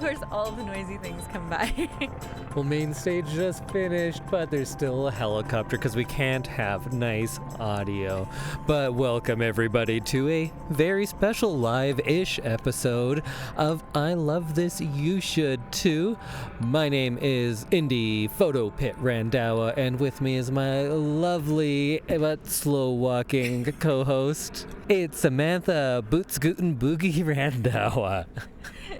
course, all the noisy things come by. Well, main stage just finished, but there's still a helicopter because we can't have nice audio. But welcome everybody to a very special live-ish episode of I Love This, You Should Too. My name is Indy Photo Pit Randhawa, and with me is my lovely but slow-walking co-host. It's Samantha Boots Gootin Boogie Randhawa.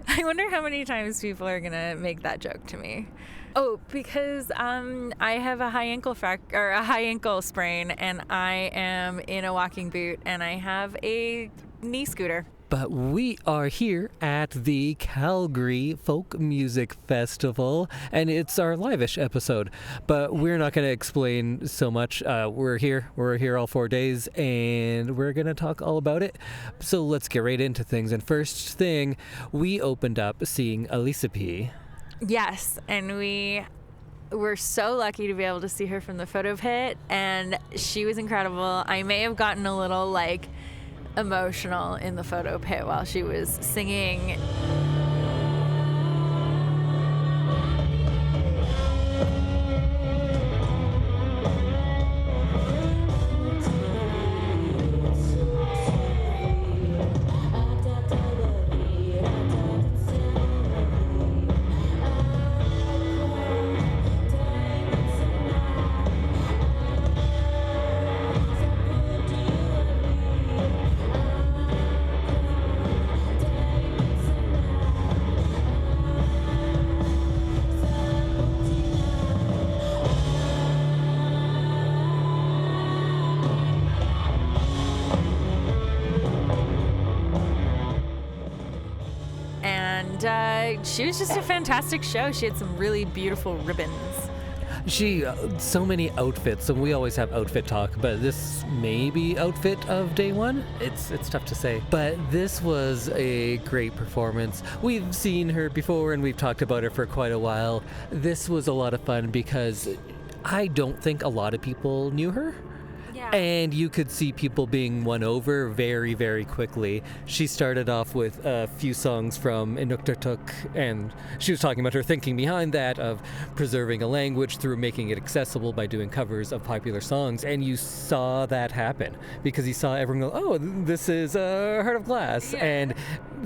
I wonder how many times people are gonna make that joke to me. Oh, because I have a high ankle sprain, and I am in a walking boot, and I have a knee scooter. But we are here at the Calgary Folk Music Festival, and it's our live-ish episode. But we're not going to explain so much. We're here all 4 days, and we're going to talk all about it. So let's get right into things. And first thing, we opened up seeing Elisa P. Yes, and we were so lucky to be able to see her from the photo pit, and she was incredible. I may have gotten a little emotional in the photo pit while she was singing. She was just a fantastic show. She had some really beautiful ribbons. So many outfits, and we always have outfit talk, but this may be outfit of day one. It's tough to say, but this was a great performance. We've seen her before, and we've talked about her for quite a while. This was a lot of fun because I don't think a lot of people knew her. And you could see people being won over very, very quickly. She started off with a few songs from Inuktitut, and she was talking about her thinking behind that of preserving a language through making it accessible by doing covers of popular songs. And you saw that happen because you saw everyone go, oh, this is Heart of Glass. Yeah. And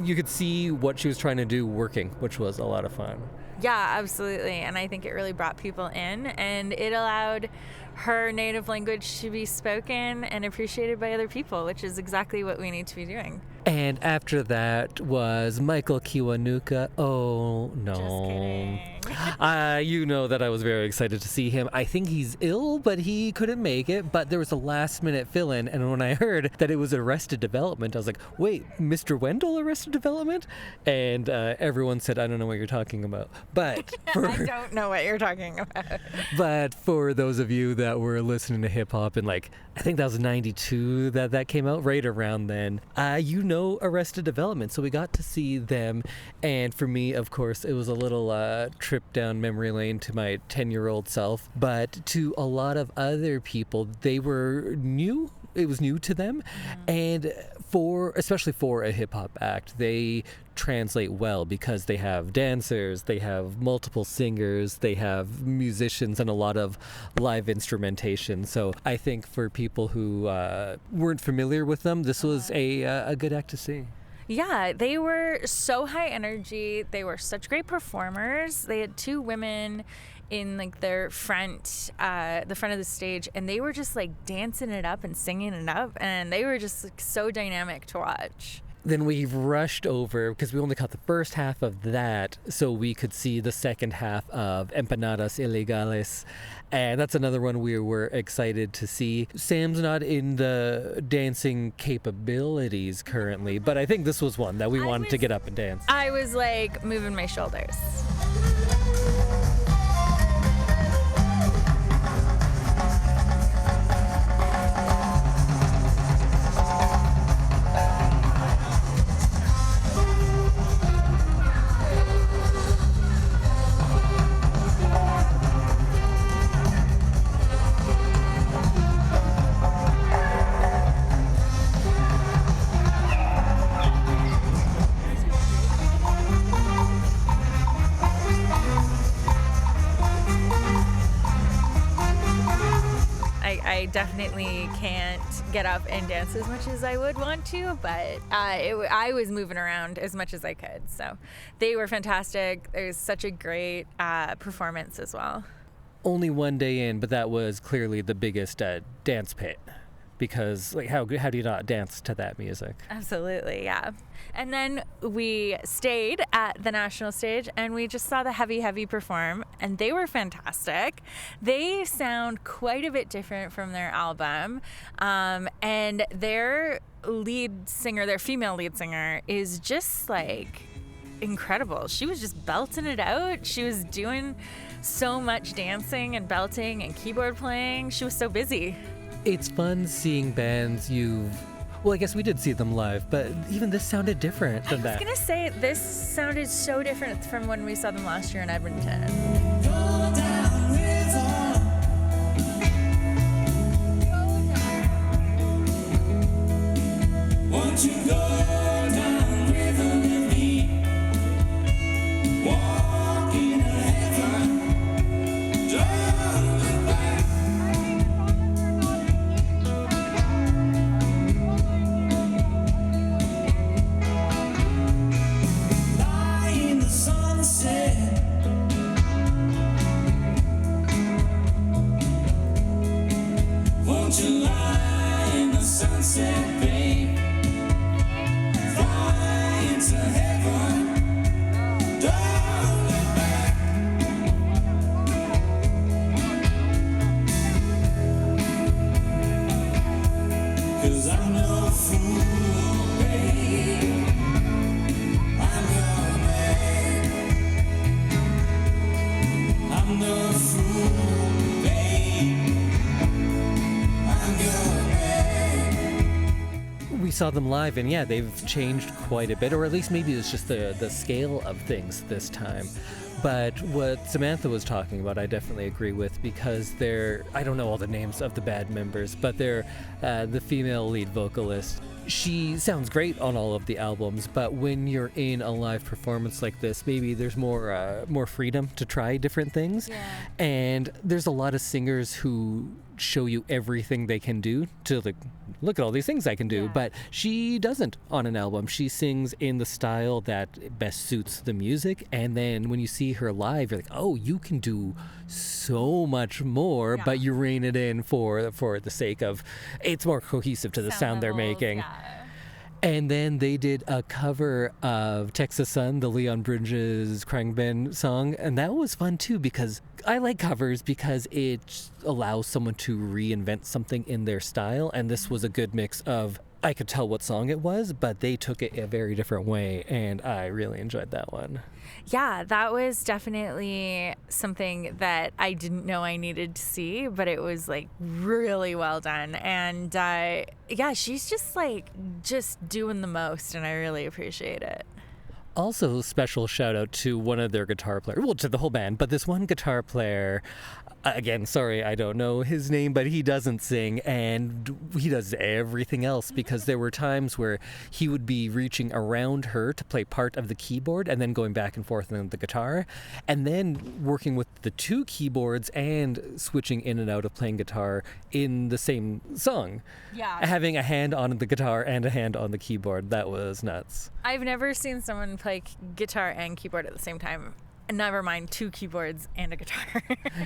you could see what she was trying to do working, which was a lot of fun. Yeah, absolutely. And I think it really brought people in, and it allowed her native language to be spoken and appreciated by other people, which is exactly what we need to be doing. And after that was Michael Kiwanuka. Oh, no. Just kidding. You know that I was very excited to see him. I think he's ill, but he couldn't make it. But there was a last-minute fill-in, and when I heard that it was Arrested Development, I was like, wait, Mr. Wendell Arrested Development? And everyone said, I don't know what you're talking about. But I don't know what you're talking about. But for those of you that were listening to hip-hop in, I think that was 92 that came out, right around then, you know Arrested Development, so we got to see them. And for me, of course, it was a little trip down memory lane to my 10-year-old self, but to a lot of other people, they were new. It was new to them. And especially for a hip-hop act, they translate well because they have dancers, they have multiple singers, they have musicians, and a lot of live instrumentation. So I think for people who weren't familiar with them, this was a good act to see. Yeah, they were so high energy. They were such great performers. They had two women in their front, the front of the stage, and they were just dancing it up and singing it up, and they were just so dynamic to watch. Then we rushed over because we only caught the first half of that, so we could see the second half of Empanadas Ilegales. And that's another one we were excited to see. Sam's not in the dancing capabilities currently, but I think this was one that we wanted to get up and dance. I was moving my shoulders. I definitely can't get up and dance as much as I would want to, but I was moving around as much as I could. So they were fantastic. It was such a great performance as well. Only one day in, but that was clearly the biggest dance pit, because like how do you not dance to that music? Absolutely, yeah. And then we stayed at the national stage and we just saw the Heavy perform, and they were fantastic. They sound quite a bit different from their album, and their female lead singer is just like incredible. She was just belting it out. She was doing so much dancing and belting and keyboard playing. She was so busy. It's fun seeing bands well, I guess we did see them live, but even this sounded different than that. I was going to say, this sounded so different from when we saw them last year in Edmonton. Go down river. Won't you go down river with me? Walk in heaven. Don't look back. Lie in the sunset. Won't you lie in the sunset, babe? Fly into heaven. Don't look back. 'Cause I'm no fool, babe. I'm your man. I'm no fool, babe. I'm your man. We saw them live, and yeah, they've changed quite a bit, or at least maybe it's just the scale of things this time. But what Samantha was talking about, I definitely agree with, because I don't know all the names of the band members, but they're the female lead vocalist. She sounds great on all of the albums, but when you're in a live performance like this, maybe there's more freedom to try different things. Yeah. And there's a lot of singers who show you everything they can do to like, look at all these things I can do, Yeah. but she doesn't on an album. She sings in the style that best suits the music, and then when you see her live, you're like, oh, you can do so much more, Yeah. but you rein it in for the sake of it's more cohesive to the sound they're levels, making. yeah. And then they did a cover of Texas Sun, the Leon Bridges Crying Ben song, and that was fun too, because I like covers because it allows someone to reinvent something in their style, and this was a good mix of, I could tell what song it was, but they took it a very different way, and I really enjoyed that one. Yeah, that was definitely something that I didn't know I needed to see, but it was like really well done. And yeah, she's just doing the most, and I really appreciate it. Also, special shout out to one of their guitar players, well, to the whole band, but this one guitar player, again, sorry, I don't know his name, but he doesn't sing, and he does everything else, because there were times where he would be reaching around her to play part of the keyboard and then going back and forth on the guitar, and then working with the two keyboards and switching in and out of playing guitar in the same song. Yeah. Having a hand on the guitar and a hand on the keyboard. That was nuts. I've never seen someone play guitar and keyboard at the same time. Never mind 2 keyboards and a guitar.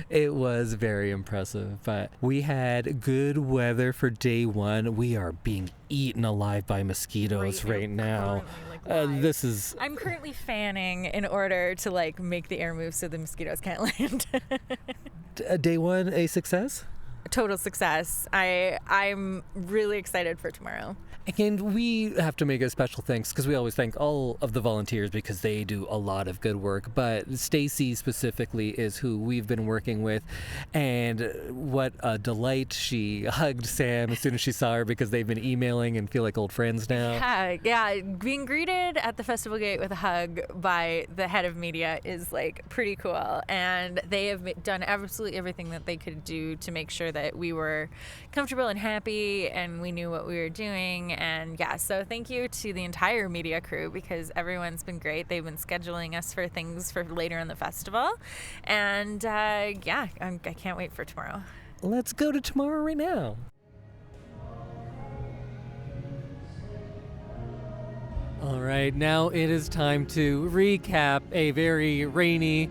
It was very impressive, but we had good weather for day one. We are being eaten alive by mosquitoes right now. I'm currently fanning in order to make the air move so the mosquitoes can't land. Day one, a success? Total success. I'm really excited for tomorrow. And we have to make a special thanks, because we always thank all of the volunteers because they do a lot of good work. But Stacy specifically is who we've been working with. And what a delight. She hugged Sam as soon as she saw her, because they've been emailing and feel like old friends now. Yeah. Being greeted at the festival gate with a hug by the head of media is pretty cool. And they have done absolutely everything that they could do to make sure that we were comfortable and happy and we knew what we were doing. And yeah, so thank you to the entire media crew, because everyone's been great. They've been scheduling us for things for later in the festival. And yeah, I can't wait for tomorrow. let's go to tomorrow right now. All right, now it is time to recap a very rainy,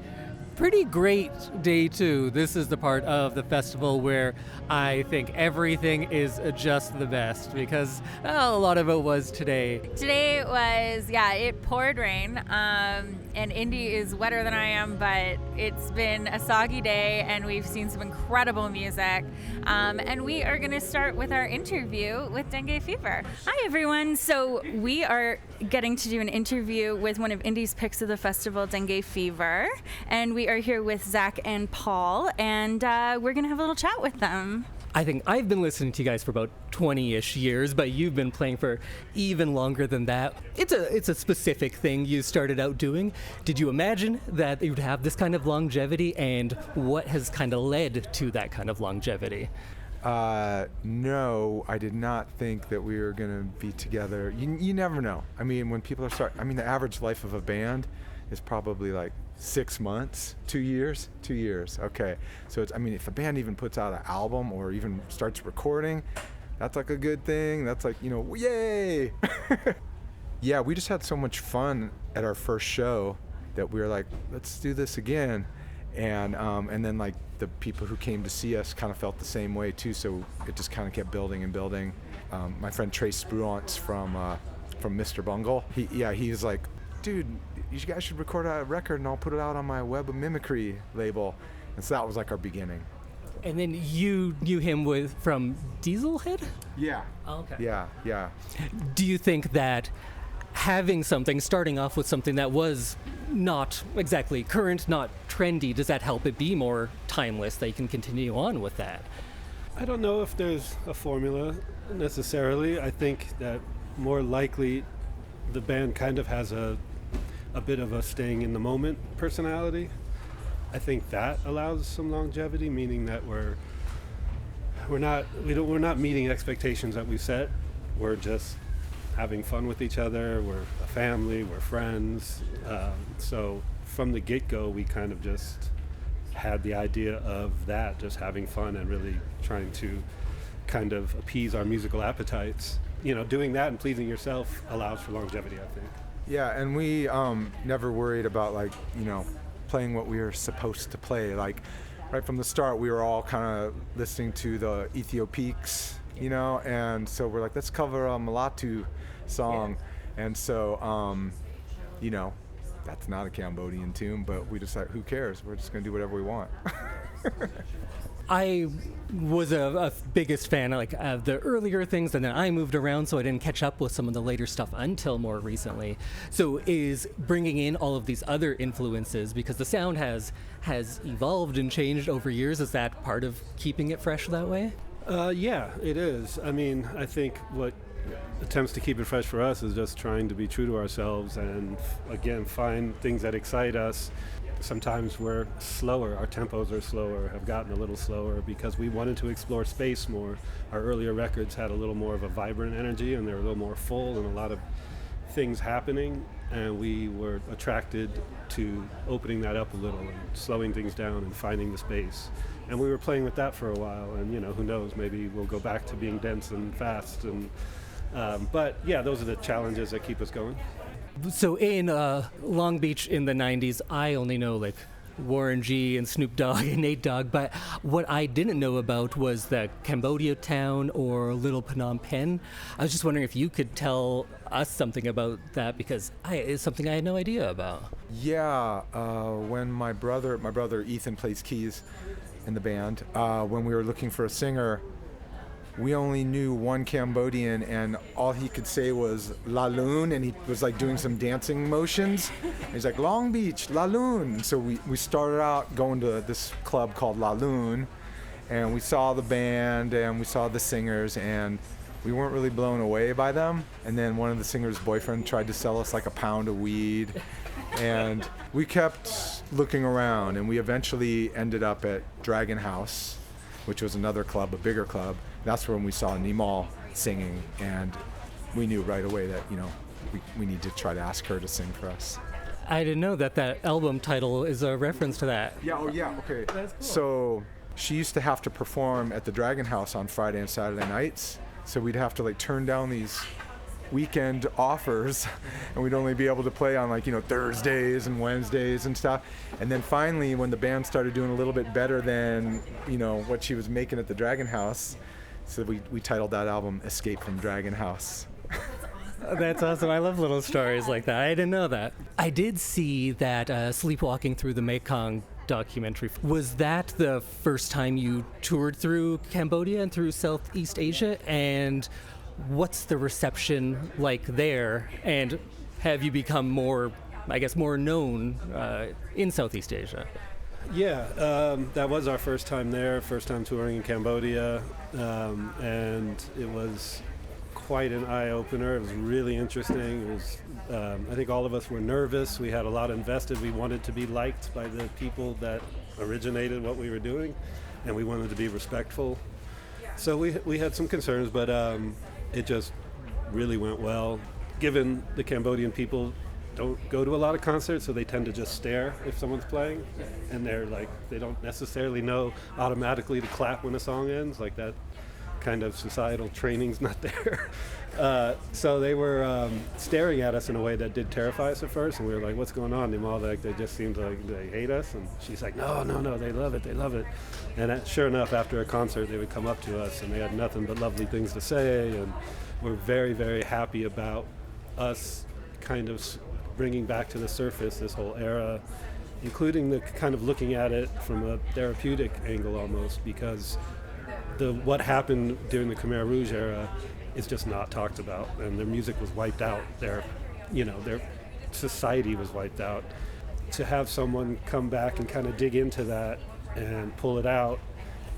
pretty great day two. This is the part of the festival where I think everything is just the best because a lot of it was today. Today was, it poured rain, and Indy is wetter than I am, but it's been a soggy day, and we've seen some incredible music. And we are going to start with our interview with Dengue Fever. Hi, everyone. So we are getting to do an interview with one of Indy's picks of the festival, Dengue Fever, and we are here with Zach and Paul, and we're going to have a little chat with them. I think I've been listening to you guys for about 20-ish years, but you've been playing for even longer than that. It's a specific thing you started out doing. Did you imagine that you'd have this kind of longevity, and what has kind of led to that kind of longevity? No, I did not think that we were going to be together. You never know. I mean, when people are the average life of a band is probably like 6 months, 2 years, 2 years. Okay. So if a band even puts out an album or even starts recording, that's like a good thing. That's like, yay. Yeah, we just had so much fun at our first show that we were like, let's do this again. And then like the people who came to see us kind of felt the same way too. So it just kind of kept building and building. My friend Trace Spruance from Mr. Bungle, he was like, dude, you guys should record a record and I'll put it out on my Web of Mimicry label. And so that was like our beginning. And then you knew him from Dieselhead? Yeah. Oh, okay. Yeah. Do you think that starting off with something that was not exactly current, not trendy, does that help it be more timeless, that you can continue on with that? I don't know if there's a formula necessarily. I think that more likely the band kind of has a bit of a staying in the moment personality. I think that allows some longevity, meaning that we're not meeting expectations that we set. We're just having fun with each other. We're a family. We're friends. So from the get-go, we kind of just had the idea of that, just having fun and really trying to kind of appease our musical appetites. Doing that and pleasing yourself allows for longevity, I think. Yeah, and we never worried about playing what we were supposed to play. Like right from the start, we were all kind of listening to the Ethiopiques, and so we're like, let's cover a Mulatu song. Yeah. And so, that's not a Cambodian tune, but we decided, who cares? We're just gonna do whatever we want. I was a biggest fan of the earlier things, and then I moved around, so I didn't catch up with some of the later stuff until more recently. So is bringing in all of these other influences, because the sound has evolved and changed over years, is that part of keeping it fresh that way? Yeah, it is. I think what attempts to keep it fresh for us is just trying to be true to ourselves and, again, find things that excite us. Sometimes we're slower, our tempos are slower, have gotten a little slower because we wanted to explore space more. Our earlier records had a little more of a vibrant energy and they were a little more full and a lot of things happening, and we were attracted to opening that up a little and slowing things down and finding the space. And we were playing with that for a while, and who knows, maybe we'll go back to being dense and fast. And but yeah, those are the challenges that keep us going. So in Long Beach in the 90s, I only know Warren G and Snoop Dogg and Nate Dogg, but what I didn't know about was the Cambodia town or Little Phnom Penh. I was just wondering if you could tell us something about that, because it's something I had no idea about. Yeah, when my brother Ethan plays keys in the band, when we were looking for a singer, we only knew one Cambodian, and all he could say was La Lune, and he was doing some dancing motions. He's like, Long Beach, La Lune. So we started out going to this club called La Lune, and we saw the band and we saw the singers, and we weren't really blown away by them. And then one of the singer's boyfriend tried to sell us a pound of weed, and we kept looking around, and we eventually ended up at Dragon House, which was another club, a bigger club. That's when we saw Nimal singing, and we knew right away that, we need to try to ask her to sing for us. I didn't know that album title is a reference to that. Yeah, okay. That's cool. So she used to have to perform at the Dragon House on Friday and Saturday nights. So we'd have to like turn down these weekend offers, and we'd only be able to play on like, Thursdays and Wednesdays and stuff. And then finally, when the band started doing a little bit better than, what she was making at the Dragon House, so we titled that album Escape from Dragon House. That's awesome. I love little stories like that. I didn't know that. I did see that Sleepwalking Through the Mekong documentary. Was that the first time you toured through Cambodia and through Southeast Asia? And what's the reception like there? And have you become more known in Southeast Asia? Yeah, that was our first time there, first time touring in Cambodia, and it was quite an eye-opener. It was really interesting. It was, I think all of us were nervous. We had a lot invested. We wanted to be liked by the people that originated what we were doing, and we wanted to be respectful. So we had some concerns, but it just really went well. Given the Cambodian people don't go to a lot of concerts, so they tend to just stare if someone's playing, and they don't necessarily know automatically to clap when a song ends, like that kind of societal training's not there. So they were staring at us in a way that did terrify us at first, and we were like, what's going on? And all they just seemed like they hate us, and she's like, no, they love it. And sure enough, after a concert, they would come up to us, and they had nothing but lovely things to say, and we're very, very happy about us kind of bringing back to the surface this whole era, including the kind of looking at it from a therapeutic angle almost, because what happened during the Khmer Rouge era is just not talked about, and their music was wiped out. Their society was wiped out. To have someone come back and kind of dig into that and pull it out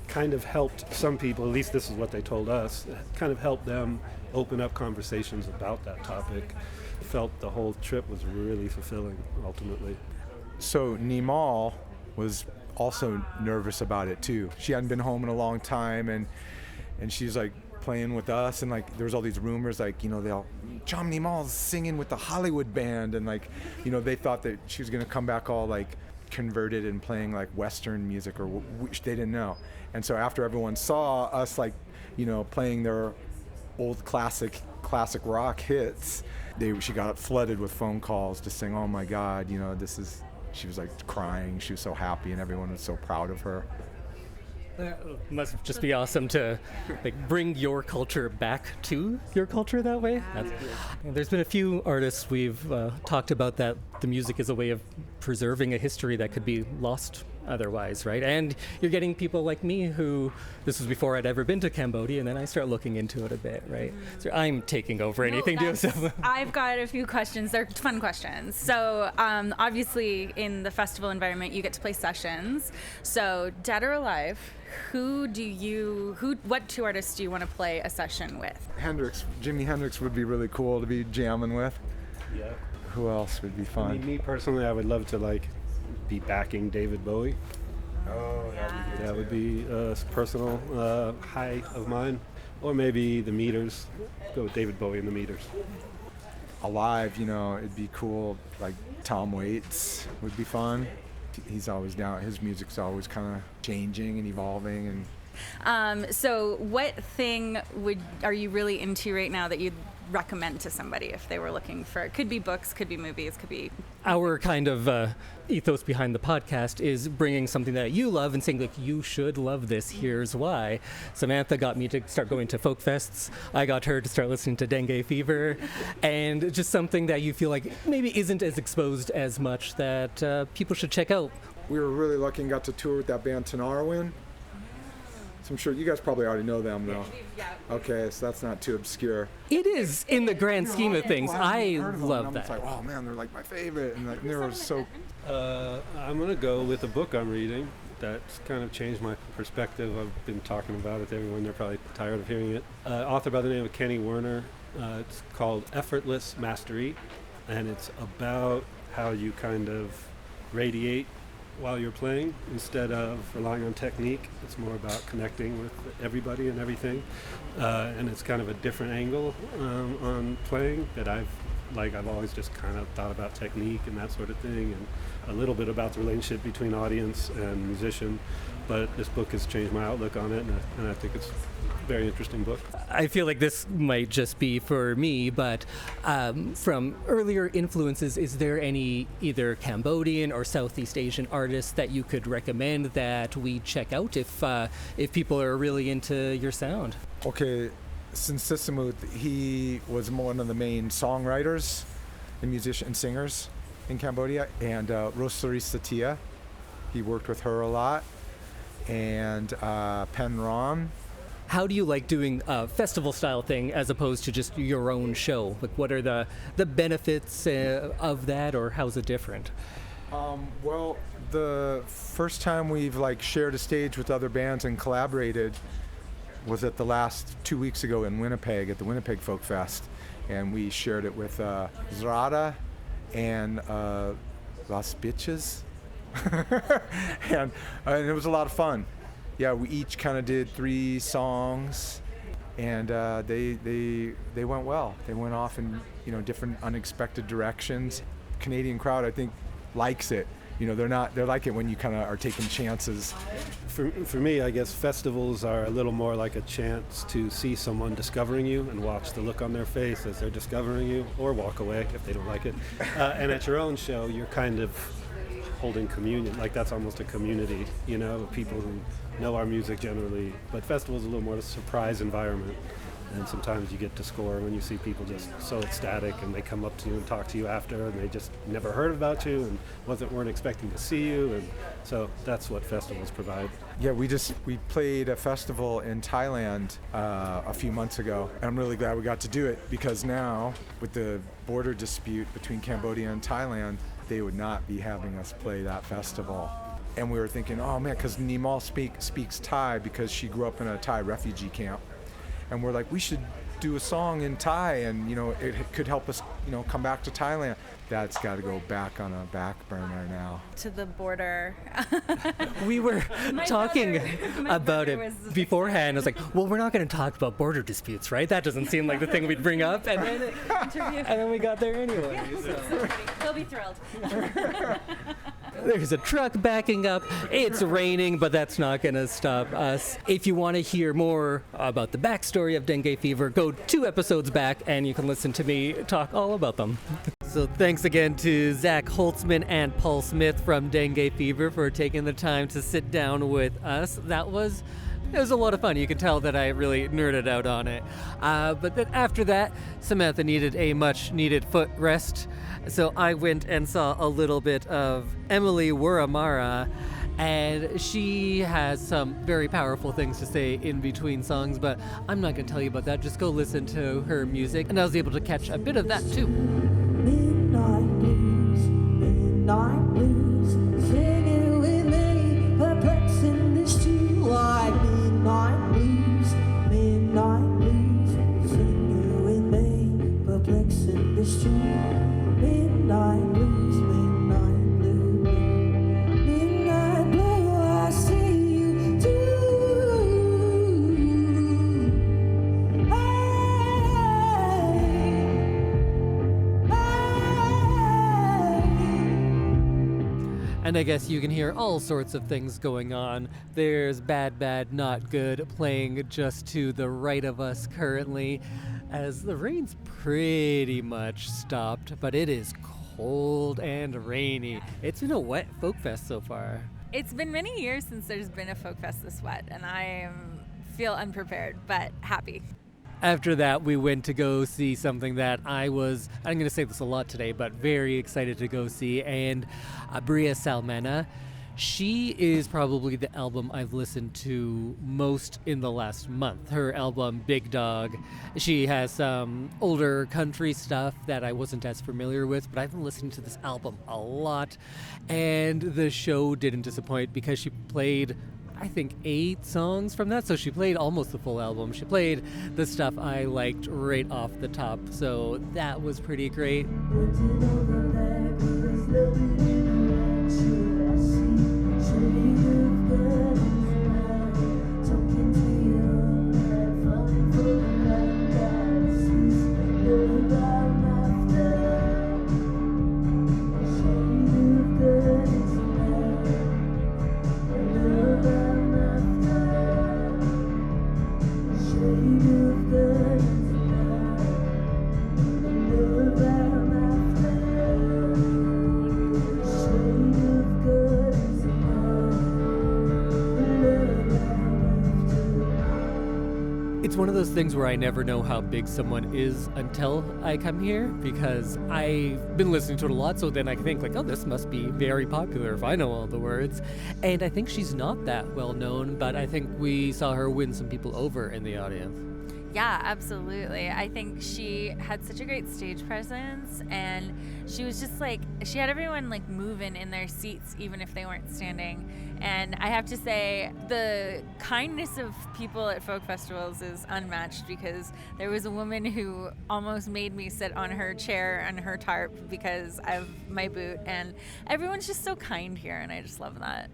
kind of helped some people, at least this is what they told us, kind of helped them open up conversations about that topic. Felt the whole trip was really fulfilling, ultimately. So Nimal was also nervous about it too. She hadn't been home in a long time, and she's like playing with us, and like there was all these rumors like, Chom Nimal's singing with the Hollywood band, and like, they thought that she was gonna come back all like converted and playing like Western music, or which they didn't know. And so after everyone saw us like, playing their old classic rock hits, she got flooded with phone calls just saying, oh my God, she was like crying. She was so happy, and everyone was so proud of her. Must just be awesome to bring your culture back to your culture that way. There's been a few artists we've talked about that the music is a way of preserving a history that could be lost otherwise, right? And you're getting people like me who, this was before I'd ever been to Cambodia, and then I start looking into it a bit, right? So I'm taking over anything. I've got a few questions. They're fun questions. So obviously in the festival environment, you get to play sessions. So dead or alive, what two artists do you want to play a session with? Jimi Hendrix would be really cool to be jamming with. Yeah. Who else would be fun? I mean, me personally, I would love to be backing David Bowie. Oh, that would be a personal high of mine. Or maybe the Meters. Go with David Bowie and the Meters. Alive, it'd be cool. Like Tom Waits would be fun. He's always down. His music's always kind of changing and evolving. And so what thing are you really into right now that you'd recommend to somebody if they were looking for? It could be books, could be movies, could be... Our kind of ethos behind the podcast is bringing something that you love and saying, you should love this, here's why. Samantha got me to start going to folk fests. I got her to start listening to Dengue Fever. And just something that you feel like maybe isn't as exposed as much that people should check out. We were really lucky and got to tour with that band Tanarwin. So I'm sure you guys probably already know them, though. Yeah. Okay, so that's not too obscure. It is in the grand scheme of things. I love that. It's like, oh man, they're like my favorite, and they were so. I'm gonna go with a book I'm reading that's kind of changed my perspective. I've been talking about it to everyone. They're probably tired of hearing it. Author by the name of Kenny Werner. It's called Effortless Mastery, and it's about how you kind of radiate while you're playing instead of relying on technique. It's more about connecting with everybody and everything, and it's kind of a different angle on playing that I've Like, I've always just kind of thought about technique and that sort of thing, and a little bit about the relationship between audience and musician. But this book has changed my outlook on it, and I think it's a very interesting book. I feel like this might just be for me, but from earlier influences, is there any either Cambodian or Southeast Asian artists that you could recommend that we check out if people are really into your sound? Okay, Sinsisamut, he was one of the main songwriters and musicians and singers in Cambodia, and Rosary Satia, he worked with her a lot, and Pen Ron. How do you like doing a festival style thing as opposed to just your own show? Like, what are the benefits of that, or how's it different? Well, the first time we've like shared a stage with other bands and collaborated was at the last 2 weeks ago in Winnipeg at the Winnipeg Folk Fest, and we shared it with Zrada and Las Bitches, and it was a lot of fun. Yeah, we each kind of did 3 songs, and they went well. They went off in different unexpected directions. Canadian crowd, I think, likes it. They're like it when you kind of are taking chances. For me, I guess festivals are a little more like a chance to see someone discovering you and watch the look on their face as they're discovering you, or walk away if they don't like it. And at your own show, you're kind of holding communion. Like, that's almost a community, of people who know our music generally. But festivals are a little more of a surprise environment. And sometimes you get to score when you see people just so ecstatic, and they come up to you and talk to you after, and they just never heard about you and weren't expecting to see you, and so that's what festivals provide. Yeah, we played a festival in Thailand a few months ago, and I'm really glad we got to do it, because now with the border dispute between Cambodia and Thailand, they would not be having us play that festival. And we were thinking, oh man, because Nimal speaks Thai because she grew up in a Thai refugee camp. And we're like, we should do a song in Thai, and it could help us come back to Thailand. That's got to go back on a back burner now. To the border. We were talking about brother it was beforehand. I was like, well, we're not going to talk about border disputes, right? That doesn't seem like the thing we'd bring up. And then we got there anyway. So. He'll be thrilled. There's a truck backing up. It's raining, but that's not going to stop us. If you want to hear more about the backstory of Dengue Fever, go 2 episodes back and you can listen to me talk all about them. So thanks again to Zach Holtzman and Paul Smith from Dengue Fever for taking the time to sit down with us. It was a lot of fun. You can tell that I really nerded out on it. But then after that, Samantha needed a much-needed foot rest. So I went and saw a little bit of Emily Wuramara, and she has some very powerful things to say in between songs, but I'm not going to tell you about that. Just go listen to her music, and I was able to catch a bit of that too. Midnight blues, singing with me, perplexing the street like midnight blues, singing with me, perplexing the street, midnight blues, midnight blue, I see you too. And I guess you can hear all sorts of things going on. There's Bad Bad Not Good playing just to the right of us currently, as the rain's pretty much stopped, but it is cold and rainy. It's been a wet folk fest so far. It's been many years since there's been a folk fest this wet, and I feel unprepared, but happy. After that, we went to go see something that I'm going to say this a lot today, but very excited to go see, and Bria Salmena. She is probably the album I've listened to most in the last month. Her album, Big Dog. She has some older country stuff that I wasn't as familiar with, but I've been listening to this album a lot, and the show didn't disappoint because she played, I think, 8 songs from that, so she played almost the full album. She played the stuff I liked right off the top, so that was pretty great. It's one of those things where I never know how big someone is until I come here, because I've been listening to it a lot, so then I think like, oh, this must be very popular if I know all the words. And I think she's not that well known, but I think we saw her win some people over in the audience. Yeah, absolutely. I think she had such a great stage presence, and she was just like, she had everyone like moving in their seats even if they weren't standing. And I have to say, the kindness of people at folk festivals is unmatched, because there was a woman who almost made me sit on her chair and her tarp because of my boot, and everyone's just so kind here, and I just love that.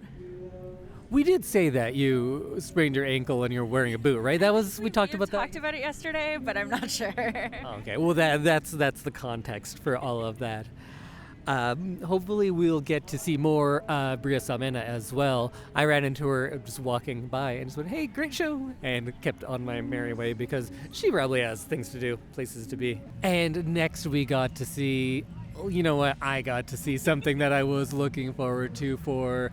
We did say that you sprained your ankle and you're wearing a boot, right? We talked about that. We talked about it yesterday, but I'm not sure. Okay, well that's the context for all of that. Hopefully we'll get to see more Bria Salmena as well. I ran into her just walking by and just went, hey, great show, and kept on my merry way because she probably has things to do, places to be. And next we got to see, you know what, I got to see something that I was looking forward to for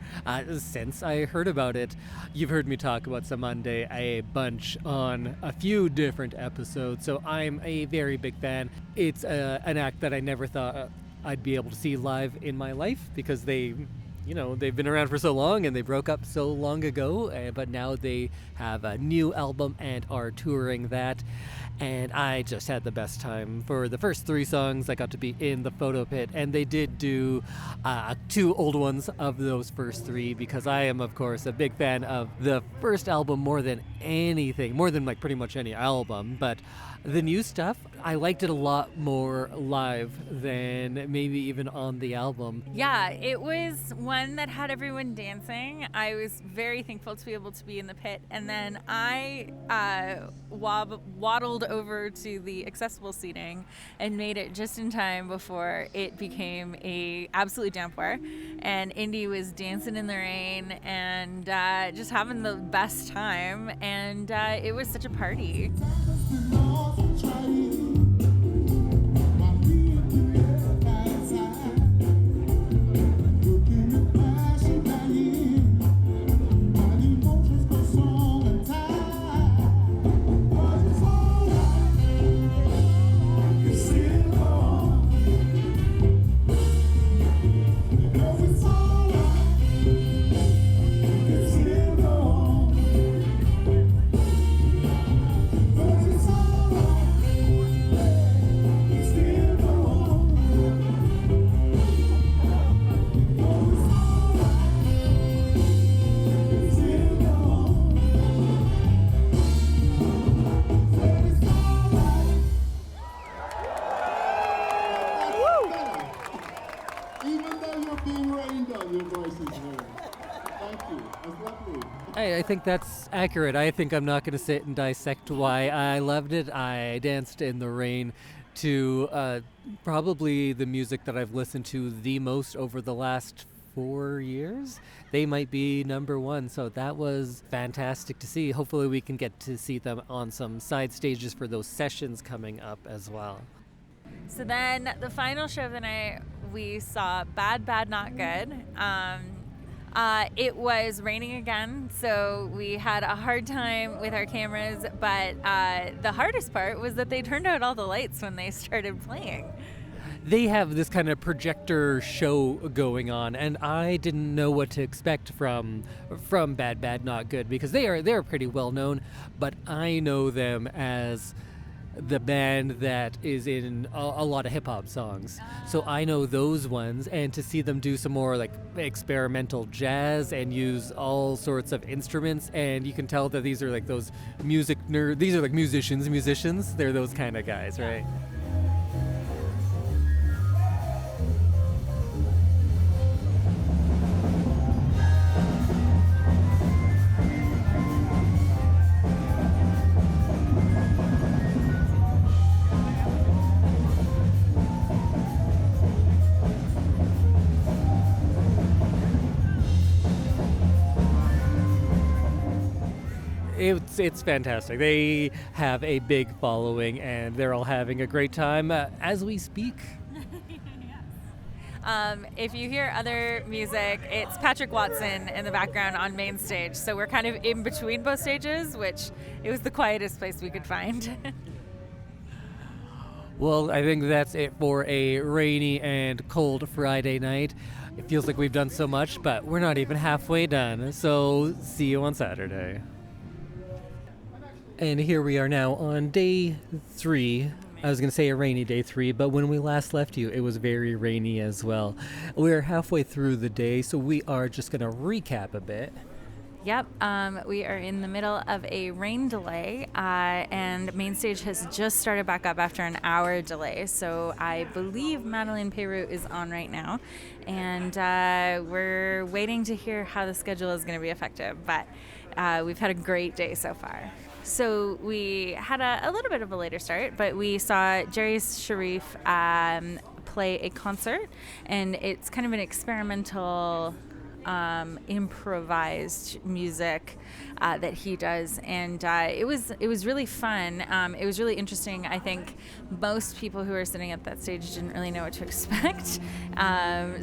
since I heard about it. You've heard me talk about Cymande a bunch on a few different episodes, so I'm a very big fan. It's an act that I never thought I'd be able to see live in my life, because they've been around for so long and they broke up so long ago, but now they have a new album and are touring that. And I just had the best time. For the first 3 songs, I got to be in the photo pit, and they did do 2 old ones of those first 3, because I am, of course, a big fan of the first album more than anything, more than like pretty much any album. But the new stuff, I liked it a lot more live than maybe even on the album. Yeah, it was one that had everyone dancing. I was very thankful to be able to be in the pit. And then I waddled over to the accessible seating and made it just in time before it became a absolute downpour. And Indy was dancing in the rain and just having the best time. And it was such a party. I think that's accurate. I think I'm not going to sit and dissect why I loved it. I danced in the rain to probably the music that I've listened to the most over the last 4 years. They might be number 1, so that was fantastic to see. Hopefully we can get to see them on some side stages for those sessions coming up as well. So then the final show of the night, we saw Bad, Bad, Not Good. It was raining again, so we had a hard time with our cameras, but the hardest part was that they turned out all the lights when they started playing. They have this kind of projector show going on, and I didn't know what to expect from Bad Bad Not Good, because they're pretty well known, but I know them as the band that is in a lot of hip-hop songs. So I know those ones, and to see them do some more like experimental jazz and use all sorts of instruments, and you can tell that these are like those music nerds, these are like musicians, they're those kind of guys, right? It's fantastic. They have a big following, and they're all having a great time as we speak. If you hear other music, it's Patrick Watson in the background on main stage. So we're kind of in between both stages, which it was the quietest place we could find. Well, I think that's it for a rainy and cold Friday night. It feels like we've done so much, but we're not even halfway done. So see you on Saturday. And here we are now on day 3. I was going to say a rainy day 3, but when we last left you, it was very rainy as well. We're halfway through the day, so we are just going to recap a bit. Yep, we are in the middle of a rain delay, and main stage has just started back up after an hour delay. So I believe Madeleine Peyroux is on right now, and we're waiting to hear how the schedule is going to be effective. But we've had a great day so far. So we had a little bit of a later start, but we saw Jerry Sharif play a concert, and it's kind of an experimental improvised music that he does, and it was really fun. It was really interesting. I think most people who were sitting at that stage didn't really know what to expect,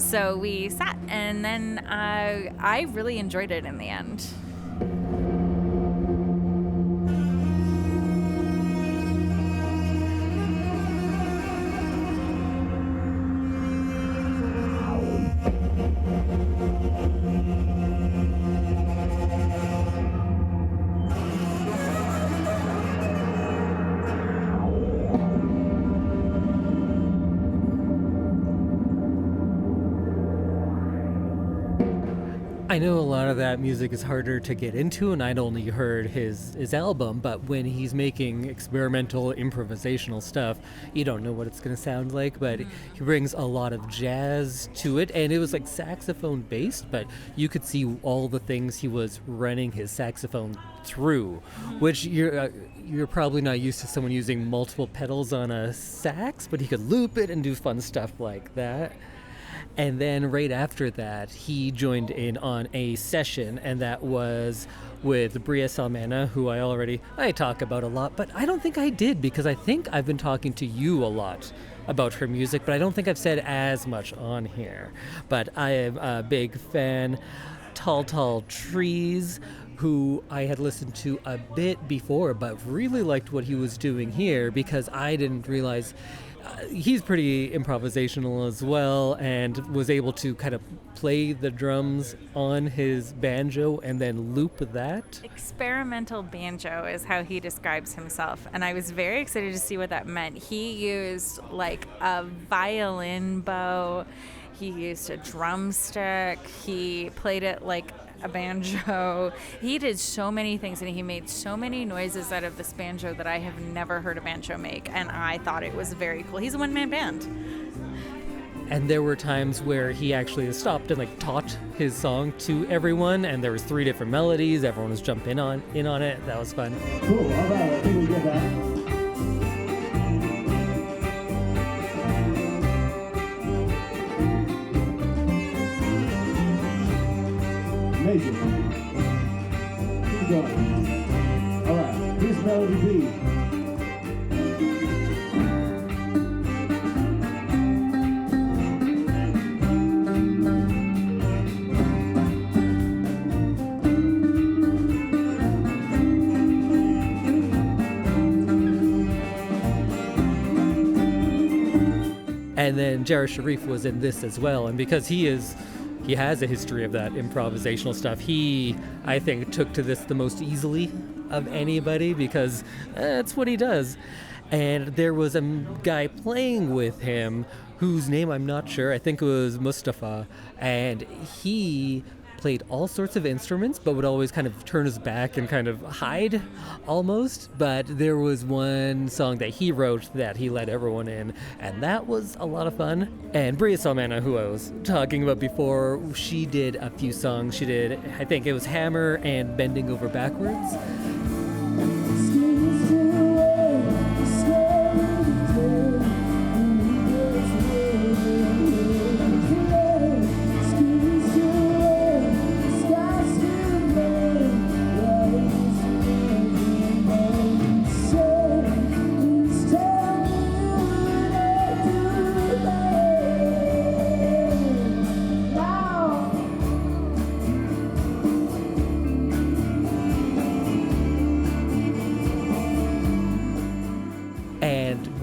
so we sat, and then I really enjoyed it in the end. I know a lot of that music is harder to get into, and I'd only heard his album, but when he's making experimental, improvisational stuff, you don't know what it's going to sound like, but he brings a lot of jazz to it, and it was like saxophone based, but you could see all the things he was running his saxophone through, which you're probably not used to someone using multiple pedals on a sax, but he could loop it and do fun stuff like that. And then right after that, he joined in on a session, and that was with Bria Salmena, who I talk about a lot, but I don't think I did, because I think I've been talking to you a lot about her music, but I don't think I've said as much on here. But I am a big fan. Tall Trees, who I had listened to a bit before, but really liked what he was doing here, because I didn't realize he's pretty improvisational as well, and was able to kind of play the drums on his banjo and then loop that. Experimental banjo is how he describes himself, and I was very excited to see what that meant. He used like a violin bow, he used a drumstick, he played it like a banjo. He did so many things, and he made so many noises out of this banjo that I have never heard a banjo make, and I thought it was very cool. He's a one-man band. And there were times where he actually stopped and like taught his song to everyone, and there was 3 different melodies. Everyone was jumping in on it. That was fun. Cool, all right, I think we get that. Amazing. Keep going. All right, here's melody B. And then Jared Sharif was in this as well, and because he has a history of that improvisational stuff, he, I think, took to this the most easily of anybody, because that's what he does. And there was a guy playing with him whose name I'm not sure. I think it was Mustafa, and he played all sorts of instruments, but would always kind of turn his back and kind of hide almost. But there was one song that he wrote that he let everyone in, and that was a lot of fun. And Bria Salmena, who I was talking about before, she did a few songs. She did, I think it was Hammer and Bending Over Backwards.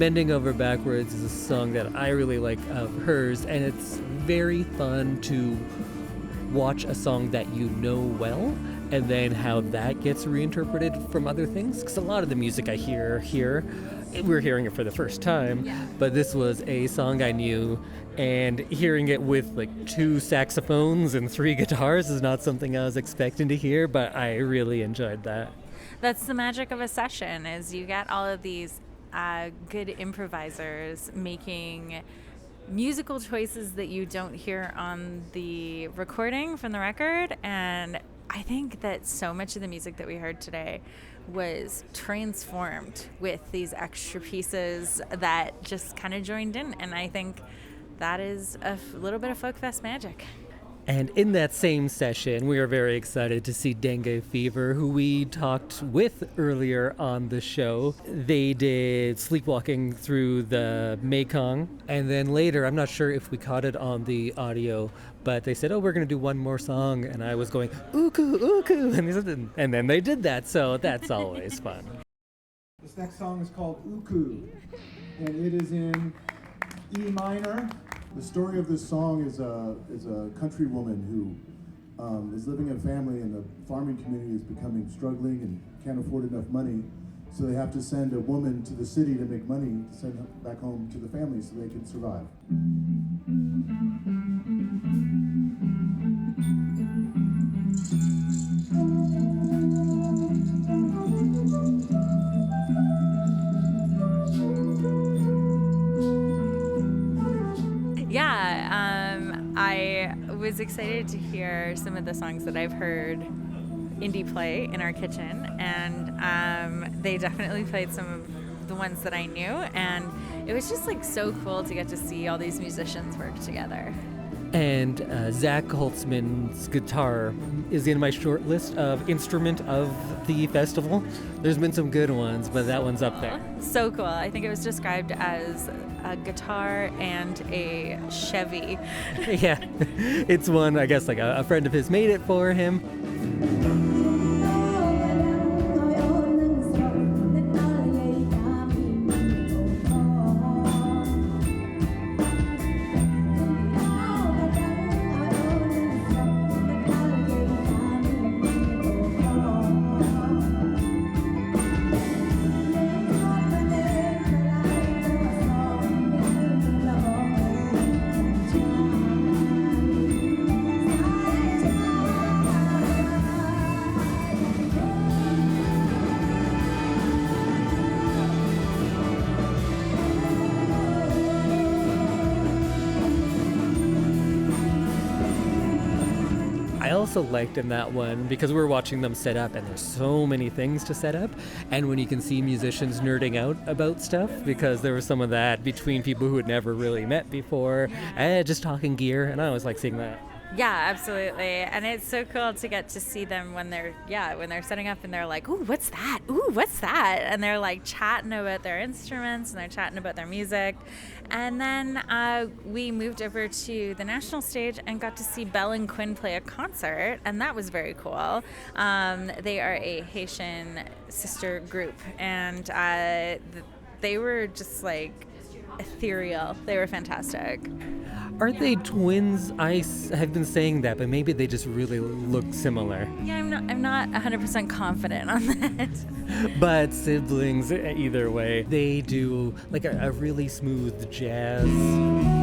Bending Over Backwards is a song that I really like of hers, and it's very fun to watch a song that you know well and then how that gets reinterpreted from other things. Because a lot of the music I hear here, we're hearing it for the first time, but this was a song I knew, and hearing it with like 2 saxophones and 3 guitars is not something I was expecting to hear, but I really enjoyed that. That's the magic of a session, is you get all of these good improvisers making musical choices that you don't hear on the recording from the record. And I think that so much of the music that we heard today was transformed with these extra pieces that just kind of joined in, and I think that is a little bit of Folk Fest magic. And in that same session, we are very excited to see Dengue Fever, who we talked with earlier on the show. They did Sleepwalking Through the Mekong. And then later, I'm not sure if we caught it on the audio, but they said, oh, we're going to do one more song. And I was going, ooku, ooku. And then they did that. So that's always fun. This next song is called Uku, and it is in E minor. The story of this song is a country woman who is living in a family, and the farming community is becoming struggling and can't afford enough money, so they have to send a woman to the city to make money to send her back home to the family so they can survive. I was excited to hear some of the songs that I've heard Indy play in our kitchen, and they definitely played some of the ones that I knew, and it was just like so cool to get to see all these musicians work together. And Zach Holtzman's guitar is in my short list of instrument of the festival. There's been some good ones, but that one's up there. So cool. I think it was described as a guitar and a Chevy. Yeah, it's one, I guess, like a friend of his made it for him. I also liked in that one because we were watching them set up, and there's so many things to set up, and when you can see musicians nerding out about stuff, because there was some of that between people who had never really met before, and just talking gear, and I always like seeing that. Yeah, absolutely. And it's so cool to get to see them when they're setting up and they're like, ooh, what's that? Ooh, what's that? And they're like chatting about their instruments and they're chatting about their music. And then we moved over to the national stage and got to see Belle and Quinn play a concert, and that was very cool. They are a Haitian sister group, and they were just like ethereal. They were fantastic. Aren't they twins? I have been saying that, but maybe they just really look similar. Yeah, I'm not 100% confident on that. But siblings, either way, they do like a really smooth jazz. Yeah.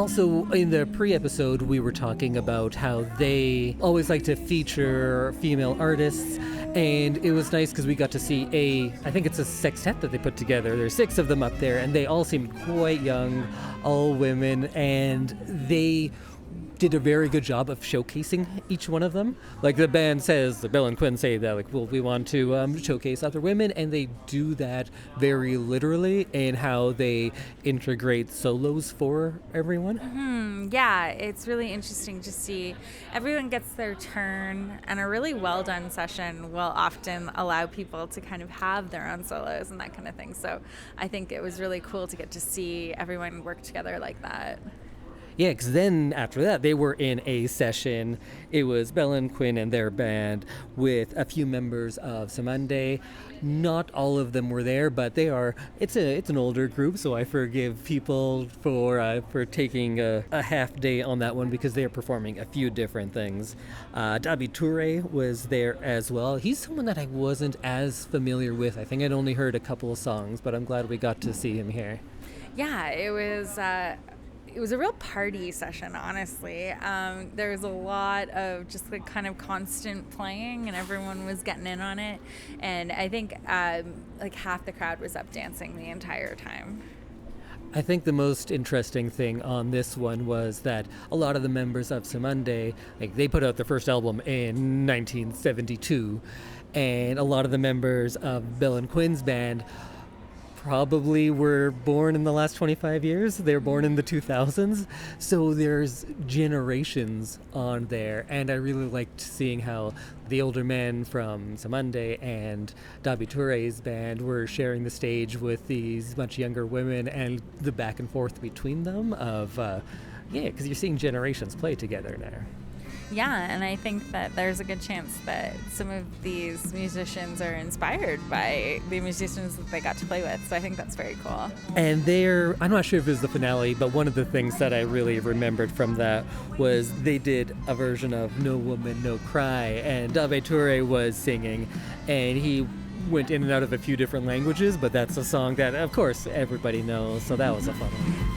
Also, in the pre-episode, we were talking about how they always like to feature female artists, and it was nice because we got to see I think it's a sextet that they put together. There's 6 of them up there, and they all seemed quite young, all women, and they did a very good job of showcasing each one of them. Like the band says, Bill and Quinn say that, like, well, we want to showcase other women, and they do that very literally in how they integrate solos for everyone. Yeah, it's really interesting to see everyone gets their turn, and a really well done session will often allow people to kind of have their own solos and that kind of thing. So I think it was really cool to get to see everyone work together like that. Yeah, because then after that, they were in a session. It was Bella and Quinn and their band with a few members of Cymande. Not all of them were there, but they are. It's an older group, so I forgive people for taking a half day on that one because they are performing a few different things. Dabi Toure was there as well. He's someone that I wasn't as familiar with. I think I'd only heard a couple of songs, but I'm glad we got to see him here. Yeah, it was a real party session, honestly. There was a lot of just like kind of constant playing, and everyone was getting in on it. And I think like half the crowd was up dancing the entire time. I think the most interesting thing on this one was that a lot of the members of Cymande, like, they put out their first album in 1972, and a lot of the members of Bill and Quinn's band probably were born in the last 25 years. They were born in the 2000s. So there's generations on there. And I really liked seeing how the older men from Cymande and Dabi Toure's band were sharing the stage with these much younger women, and the back and forth between them of, because you're seeing generations play together now. Yeah, and I think that there's a good chance that some of these musicians are inspired by the musicians that they got to play with. So I think that's very cool. And I'm not sure if it was the finale, but one of the things that I really remembered from that was they did a version of No Woman, No Cry, and Dabi Toure was singing, and he went in and out of a few different languages, but that's a song that, of course, everybody knows, so that was a fun one.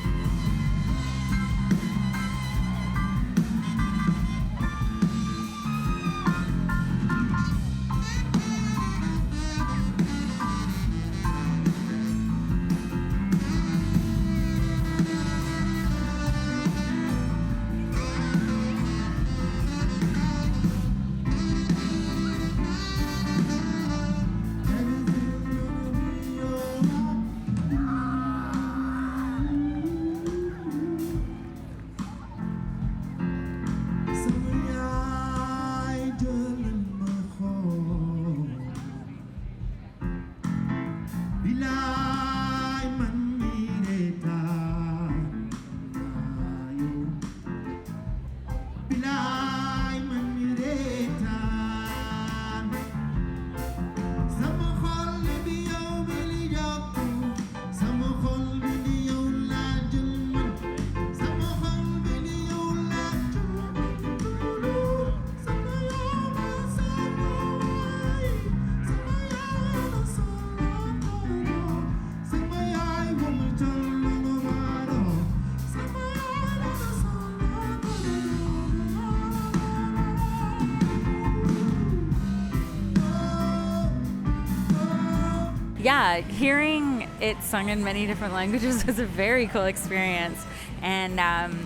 Yeah, hearing it sung in many different languages was a very cool experience, and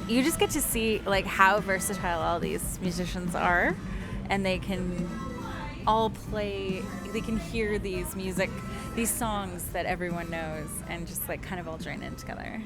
you just get to see like how versatile all these musicians are, and they can all play. They can hear these songs that everyone knows, and just like kind of all join in together.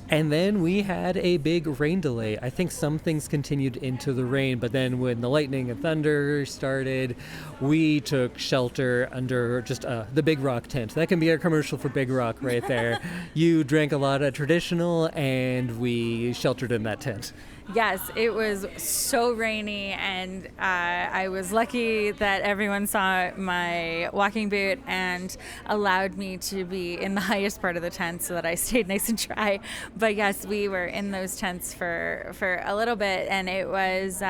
And then we had a big rain delay. I think some things continued into the rain, but then when the lightning and thunder started, we took shelter under just the Big Rock tent. That can be a commercial for Big Rock right there. You drank a lot of traditional, and we sheltered in that tent. Yes, it was so rainy, and I was lucky that everyone saw my walking boot and allowed me to be in the highest part of the tent so that I stayed nice and dry. But yes, we were in those tents for a little bit, and it was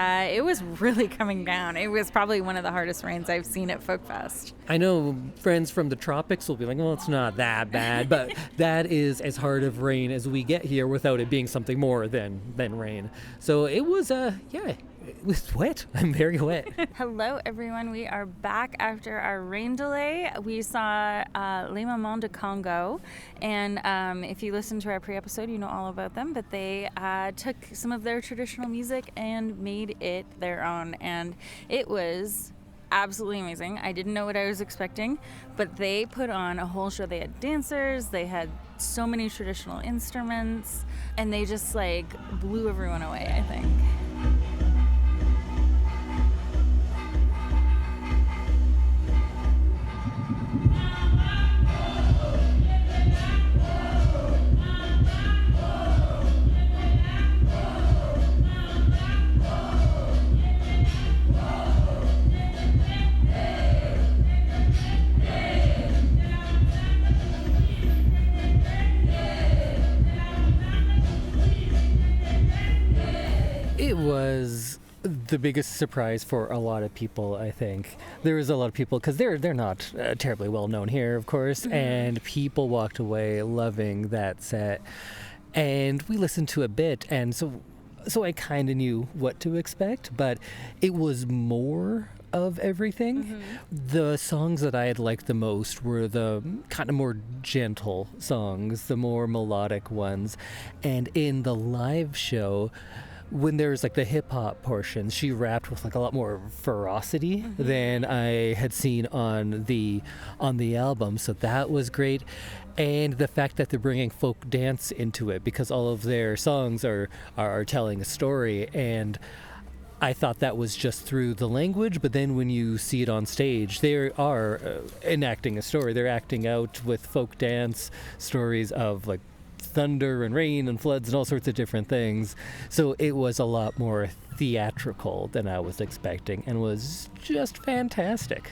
really coming down. It was probably one of the hardest rains I've seen at Folk Fest. I know friends from the tropics will be like, well, it's not that bad, but that is as hard of rain as we get here without it being something more than rain. So it was, it was wet. I'm very wet. Hello, everyone. We are back after our rain delay. We saw Les Mamans de Congo, and if you listen to our pre-episode, you know all about them, but they took some of their traditional music and made it their own, and it was absolutely amazing. I didn't know what I was expecting, but they put on a whole show. They had dancers, they had so many traditional instruments, and they just like blew everyone away, I think. It was the biggest surprise for a lot of people, I think. There was a lot of people, because they're not terribly well known here, of course, and people walked away loving that set. And we listened to a bit, and so I kind of knew what to expect, but it was more of everything. The songs that I had liked the most were the kind of more gentle songs, the more melodic ones. And in the live show, when there was like the hip hop portions, she rapped with like a lot more ferocity than I had seen on the album. So that was great. And the fact that they're bringing folk dance into it, because all of their songs are telling a story. And I thought that was just through the language, but then when you see it on stage, they are enacting a story. They're acting out with folk dance stories of like thunder and rain and floods and all sorts of different things. So it was a lot more theatrical than I was expecting, and was just fantastic.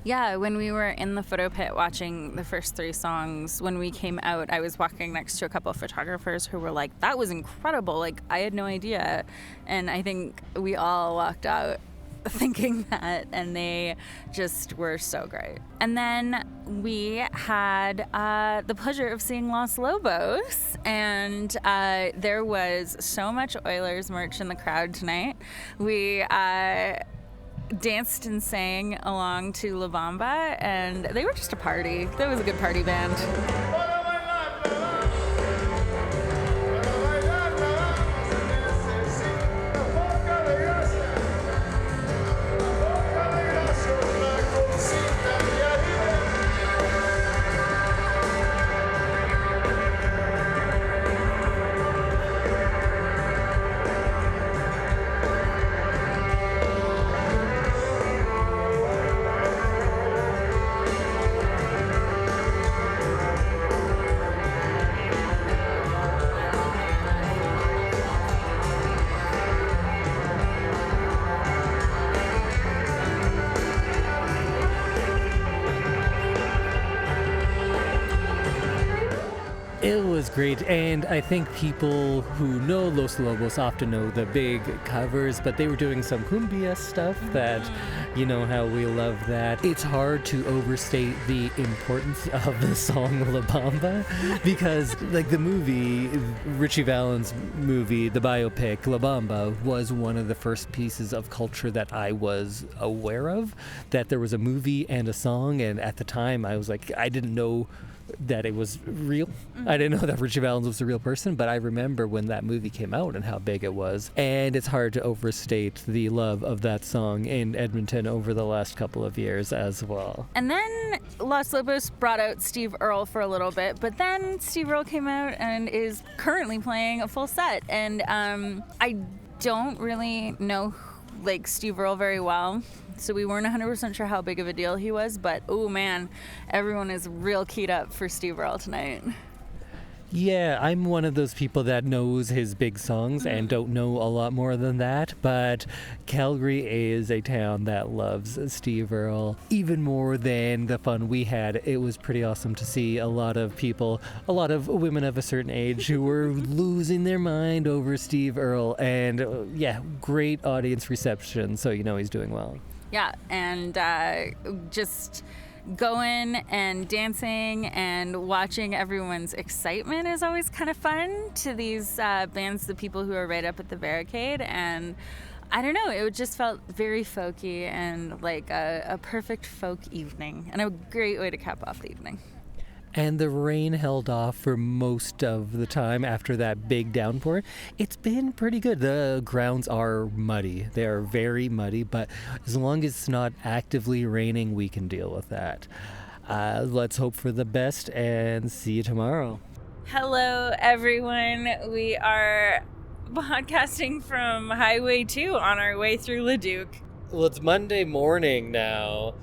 Yeah, when we were in the photo pit watching the first 3 songs, when we came out, I was walking next to a couple of photographers who were like, that was incredible. Like, I had no idea. And I think we all walked out thinking that, and they just were so great. And then we had the pleasure of seeing Los Lobos, and there was so much Oilers merch in the crowd tonight. We danced and sang along to La Bamba, and they were just a party. That was a good party band. It was great, and I think people who know Los Lobos often know the big covers, but they were doing some cumbia stuff that, you know how we love that. It's hard to overstate the importance of the song La Bamba, because like the movie, Richie Valens' movie, the biopic La Bamba, was one of the first pieces of culture that I was aware of, that there was a movie and a song, and at the time I was like, I didn't know that it was real. I didn't know that Richie Valens was a real person, but I remember when that movie came out and how big it was. And it's hard to overstate the love of that song in Edmonton over the last couple of years as well. And then Los Lobos brought out Steve Earle for a little bit, but then Steve Earle came out and is currently playing a full set. And I don't really know like Steve Earle very well, so we weren't 100% sure how big of a deal he was, but oh man, everyone is real keyed up for Steve Earle tonight. Yeah, I'm one of those people that knows his big songs and don't know a lot more than that, but Calgary is a town that loves Steve Earle even more than the fun we had. It was pretty awesome to see a lot of people, a lot of women of a certain age who were losing their mind over Steve Earle, and yeah, great audience reception, so you know he's doing well. Yeah, and just going and dancing and watching everyone's excitement is always kind of fun to these bands, the people who are right up at the barricade. And I don't know, it just felt very folky and like a perfect folk evening and a great way to cap off the evening. And the rain held off for most of the time after that big downpour. It's been pretty good. The grounds are muddy. They are very muddy, but as long as it's not actively raining, we can deal with that. Let's hope for the best and see you tomorrow. Hello, everyone. We are podcasting from Highway 2 on our way through Leduc. Well, it's Monday morning now,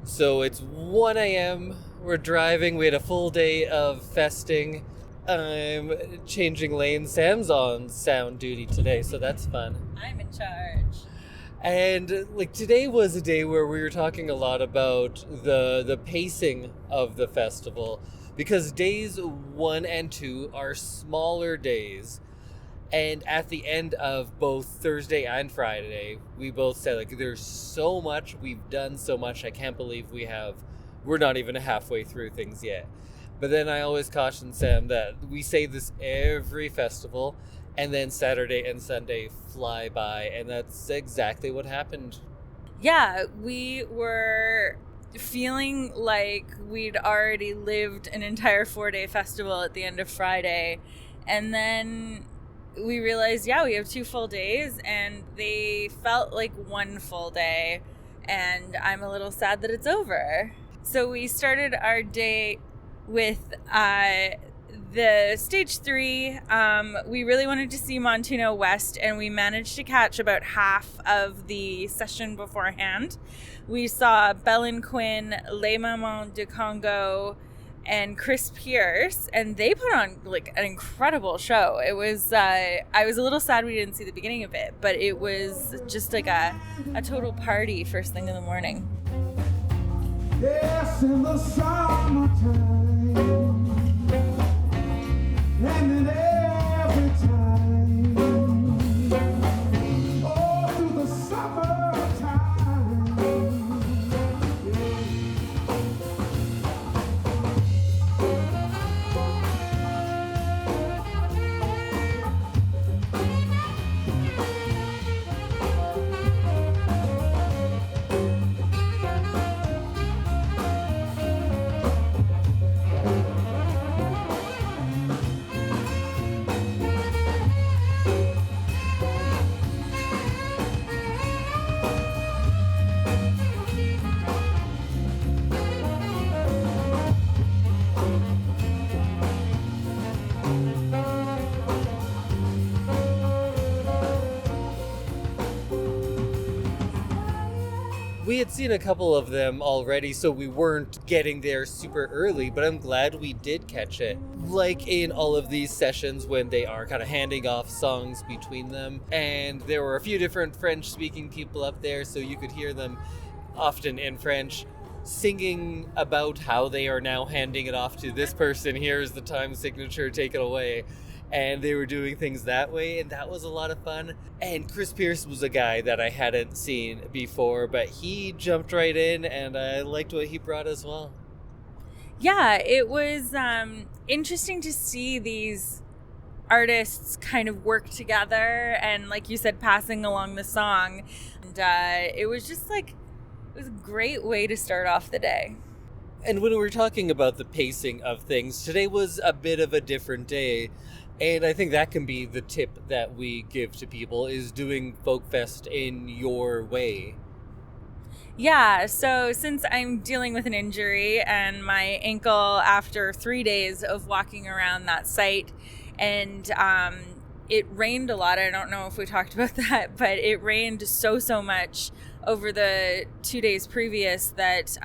so it's 1 a.m. We're driving. We had a full day of festing. I'm changing lanes. Sam's on sound duty today, so that's fun. I'm in charge. And like today was a day where we were talking a lot about the pacing of the festival, because days 1 and 2 are smaller days. And at the end of both Thursday and Friday, we both said, like, there's so much, we've done so much, I can't believe we're not even halfway through things yet. But then I always caution Sam that we say this every festival, and then Saturday and Sunday fly by, and that's exactly what happened. Yeah, we were feeling like we'd already lived an entire 4-day festival at the end of Friday, and then we realized, yeah, we have 2 full days, and they felt like 1 full day, and I'm a little sad that it's over. So we started our day with the stage 3. We really wanted to see Montano West, and we managed to catch about half of the session beforehand. We saw Bellin Quinn, Les Mamans de Congo, and Chris Pierce, and they put on like an incredible show. It was I was a little sad we didn't see the beginning of it, but it was just like a total party first thing in the morning. Yes, in the summertime, and then every time, oh, through the summertime, We had seen a couple of them already, so we weren't getting there super early, but I'm glad we did catch it. Like in all of these sessions when they are kind of handing off songs between them, and there were a few different French-speaking people up there, so you could hear them often in French singing about how they are now handing it off to this person. Here's the time signature, take it away. And they were doing things that way, and that was a lot of fun. And Chris Pierce was a guy that I hadn't seen before, but he jumped right in, and I liked what he brought as well. Yeah, it was interesting to see these artists kind of work together and, like you said, passing along the song. And it was just like, it was a great way to start off the day. And when we were talking about the pacing of things, today was a bit of a different day. And I think that can be the tip that we give to people, is doing Folkfest in your way. Yeah, so since I'm dealing with an injury and my ankle after 3 days of walking around that site, and it rained a lot. I don't know if we talked about that, but it rained so much over the 2 days previous that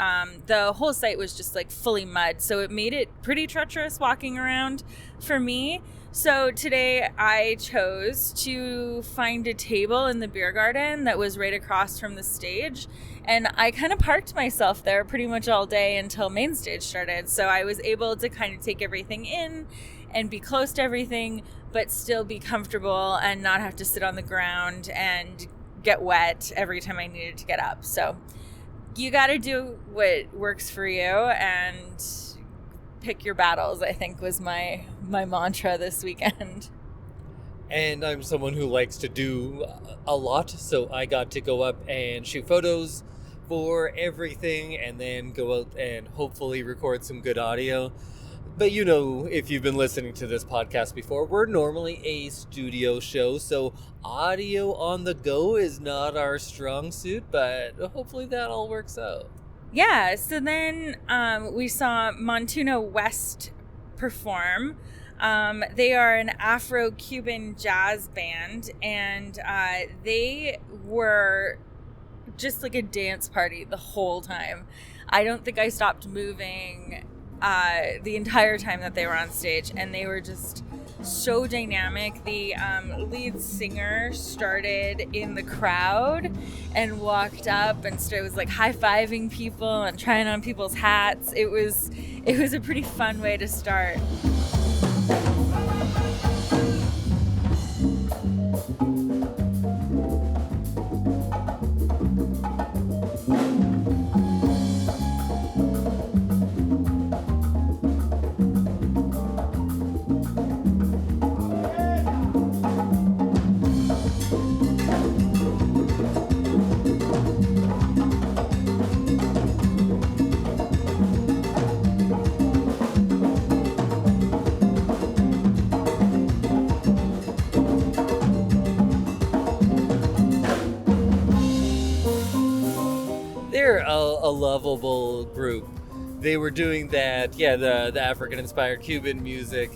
the whole site was just like fully mud. So it made it pretty treacherous walking around for me. So today I chose to find a table in the beer garden that was right across from the stage. And I kind of parked myself there pretty much all day until main stage started. So I was able to kind of take everything in and be close to everything, but still be comfortable and not have to sit on the ground and get wet every time I needed to get up. So you got to do what works for you and pick your battles, I think was my mantra this weekend. And I'm someone who likes to do a lot, so I got to go up and shoot photos for everything and then go out and hopefully record some good audio. But you know, if you've been listening to this podcast before, we're normally a studio show, so audio on the go is not our strong suit, but hopefully that all works out. Yeah, so then we saw Montuno West perform. They are an Afro-Cuban jazz band, and they were just like a dance party the whole time. I don't think I stopped moving the entire time that they were on stage, and they were just so dynamic. The lead singer started in the crowd and walked up and was like high-fiving people and trying on people's hats. It was a pretty fun way to start. They're a lovable group. They were doing that, the African-inspired Cuban music,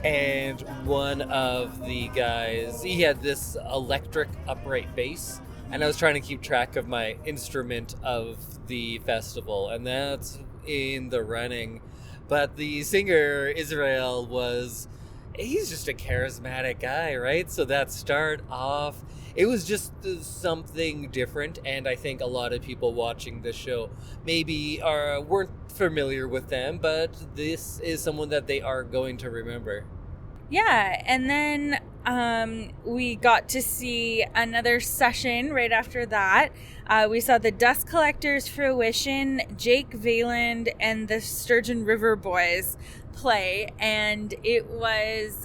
and one of the guys, he had this electric upright bass, and I was trying to keep track of my instrument of the festival, and that's in the running. But the singer, Israel, he's just a charismatic guy, right? So that start off, it was just something different, and I think a lot of people watching this show maybe weren't familiar with them, but this is someone that they are going to remember. Yeah, and then we got to see another session right after that. We saw the Dust Collectors Fruition, Jake Valand, and the Sturgeon River Boys play, and it was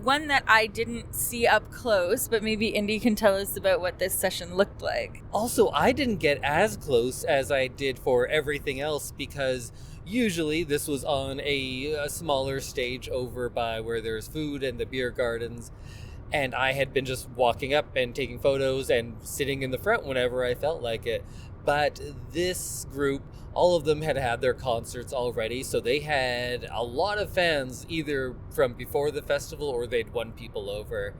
one that I didn't see up close, but maybe Indy can tell us about what this session looked like. Also, I didn't get as close as I did for everything else because usually this was on a smaller stage over by where there's food and the beer gardens, and I had been just walking up and taking photos and sitting in the front whenever I felt like it. But this group, all of them had their concerts already, so they had a lot of fans either from before the festival or they'd won people over.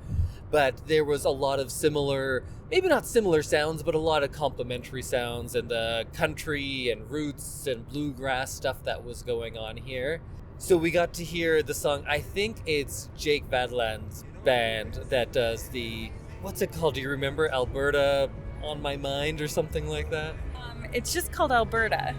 But there was a lot of similar, maybe not similar sounds, but a lot of complementary sounds and the country and roots and bluegrass stuff that was going on here. So we got to hear the song, I think it's Jake Vadland's band that does the, what's it called? Do you remember? Alberta on My Mind or something like that? It's just called Alberta.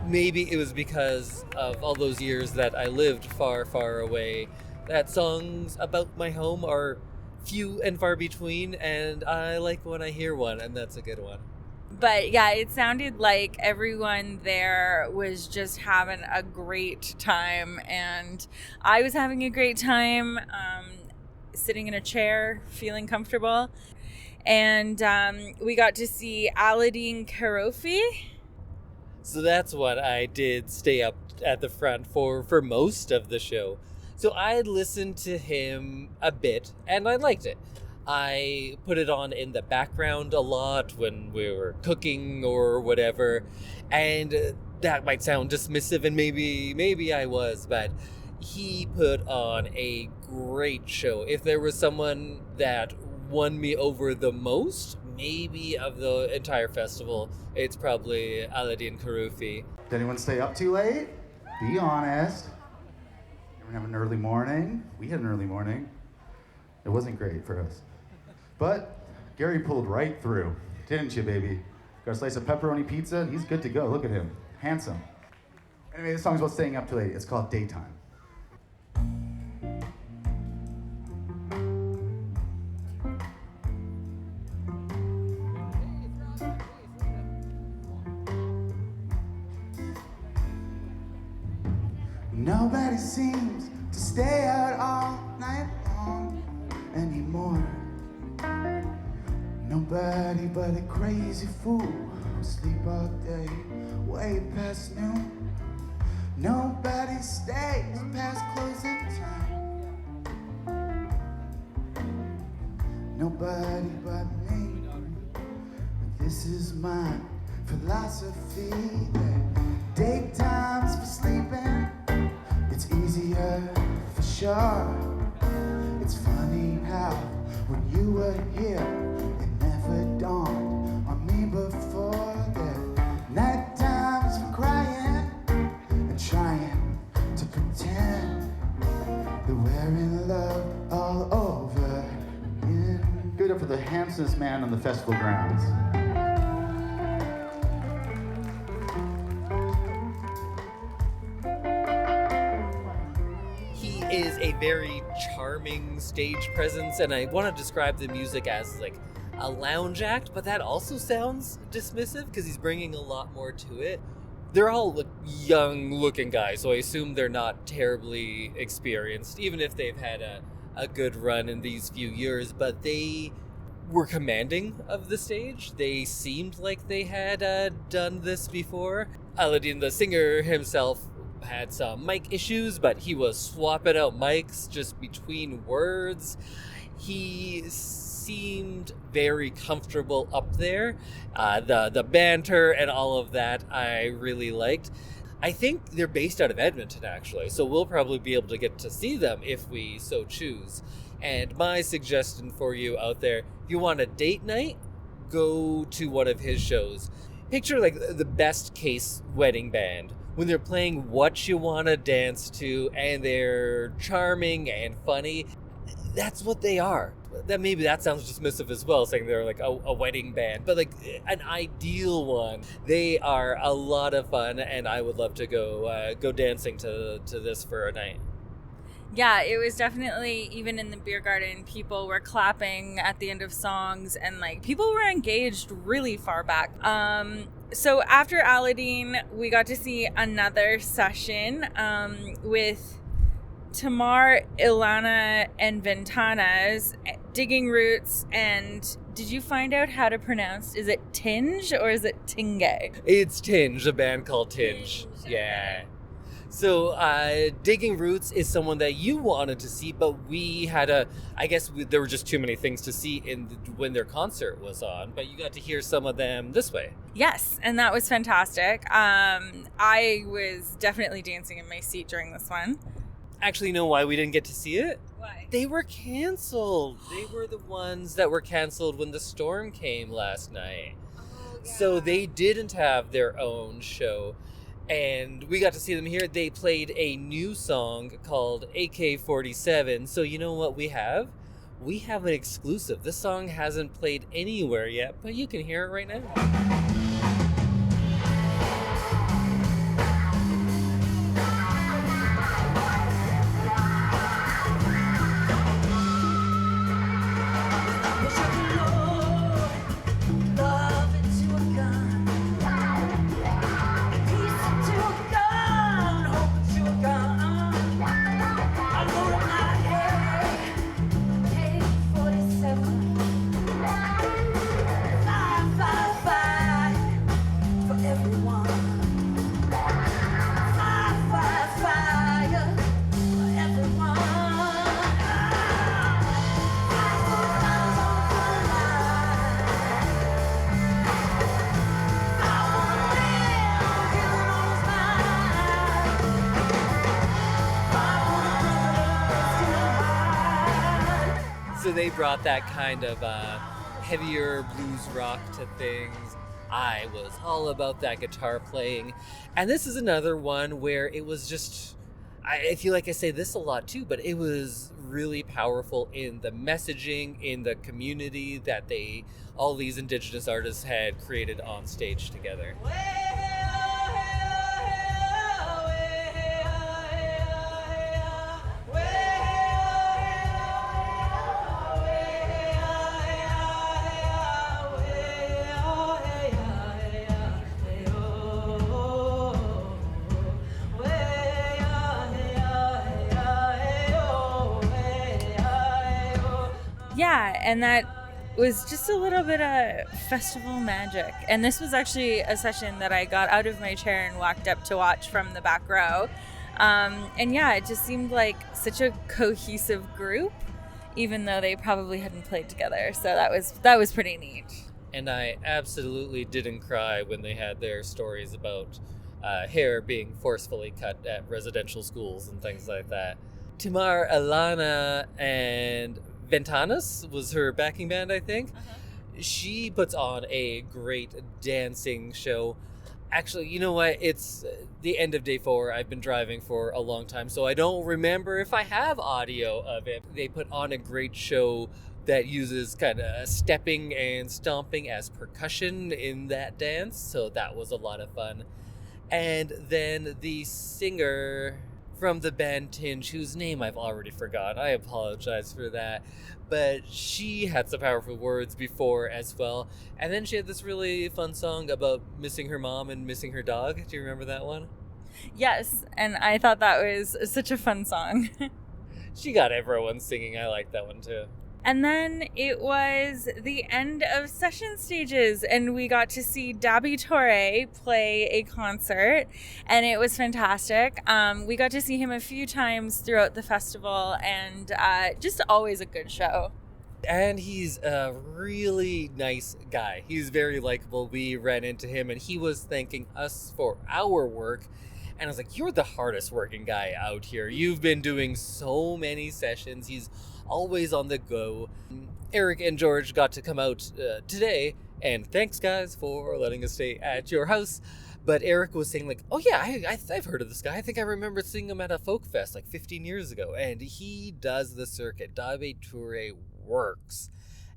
Maybe it was because of all those years that I lived far, far away, that songs about my home are few and far between, and I like when I hear one, and that's a good one. But yeah, it sounded like everyone there was just having a great time, and I was having a great time, sitting in a chair, feeling comfortable. And we got to see Aladdin Karofi. So that's what I did stay up at the front for most of the show. So I had listened to him a bit, and I liked it. I put it on in the background a lot when we were cooking or whatever, and that might sound dismissive, and maybe I was, but he put on a great show. If there was someone that won me over the most, maybe of the entire festival, it's probably Aladdin Karufi. Did anyone stay up too late? Be honest. Anyone have an early morning? We had an early morning. It wasn't great for us. But Gary pulled right through, didn't you, baby? Got a slice of pepperoni pizza, and he's good to go. Look at him. Handsome. Anyway, this song's about staying up too late. It's called Daytime. Nobody seems to stay out all night long anymore. Nobody but a crazy fool who sleep all day, way past noon. Nobody stays past closing time. Nobody but me. But this is my philosophy that daytime's for sleeping. It's easier for sure. It's funny how when you were here, it never dawned on me before that night times for crying and trying to pretend that we're in love all over again. Give it up for the handsomest man on the festival grounds. Is a very charming stage presence, and I want to describe the music as like a lounge act, but that also sounds dismissive because he's bringing a lot more to it. They're all young looking guys, so I assume they're not terribly experienced, even if they've had a good run in these few years, but they were commanding of the stage. They seemed like they had done this before. Aladdin, the singer himself, had some mic issues, but he was swapping out mics just between words. He seemed very comfortable up there. The banter and all of that I really liked. I think they're based out of Edmonton, actually, so we'll probably be able to get to see them if we so choose. And my suggestion for you out there, if you want a date night, go to one of his shows. Picture like the best case wedding band, when they're playing What You Wanna Dance To, and they're charming and funny. That's what they are. Maybe that sounds dismissive as well, saying they're like a wedding band, but like an ideal one. They are a lot of fun, and I would love to go dancing to this for a night. Yeah, it was definitely, even in the beer garden, people were clapping at the end of songs, and like people were engaged really far back. So after Aladdin, we got to see another session with Tamar, Ilana, and Ventanas, Digging Roots, and did you find out how to pronounce, is it Tinge or is it Tinge? It's Tinge, a band called Tinge. Yeah. So Digging Roots is someone that you wanted to see, but we had there were just too many things to see when their concert was on, but you got to hear some of them this way. Yes, and that was fantastic. I was definitely dancing in my seat during this one. Actually, you know why we didn't get to see it? Why? They were canceled. They were the ones that were canceled when the storm came last night. Oh, yeah. So they didn't have their own show. And we got to see them here. They played a new song called AK-47. So you know what we have? We have an exclusive. This song hasn't played anywhere yet, but you can hear it right now. Love into a gun. they brought that kind of heavier blues rock to things. I was all about that guitar playing. And this is another one where it was just, I feel like I say this a lot too, but it was really powerful in the messaging, in the community that all these Indigenous artists had created on stage together. Yeah, and that was just a little bit of festival magic. And this was actually a session that I got out of my chair and walked up to watch from the back row. And yeah, it just seemed like such a cohesive group, even though they probably hadn't played together. So that was pretty neat. And I absolutely didn't cry when they had their stories about hair being forcefully cut at residential schools and things like that. Timar Alana and Ventanas was her backing band, I think. She puts on a great dancing show. Actually, you know what? It's the end of day 4. I've been driving for a long time, so I don't remember if I have audio of it. They put on a great show that uses kind of stepping and stomping as percussion in that dance, so that was a lot of fun. And then the singer from the band Tinge, whose name I've already forgotten. I apologize for that. But she had some powerful words before as well. And then she had this really fun song about missing her mom and missing her dog. Do you remember that one? Yes, and I thought that was such a fun song. She got everyone singing. I like that one too. And then it was the end of session stages, and we got to see Dabi Torre play a concert, and it was fantastic. We got to see him a few times throughout the festival, and just always a good show. And he's a really nice guy. He's very likable. We ran into him, and he was thanking us for our work. And I was like, you're the hardest working guy out here. You've been doing so many sessions. He's always on the go. Eric and George got to come out today, and thanks guys for letting us stay at your house. But Eric was saying like, oh yeah, I've heard of this guy. I think I remember seeing him at a folk fest like 15 years ago, and he does the circuit. Dabi Torre works,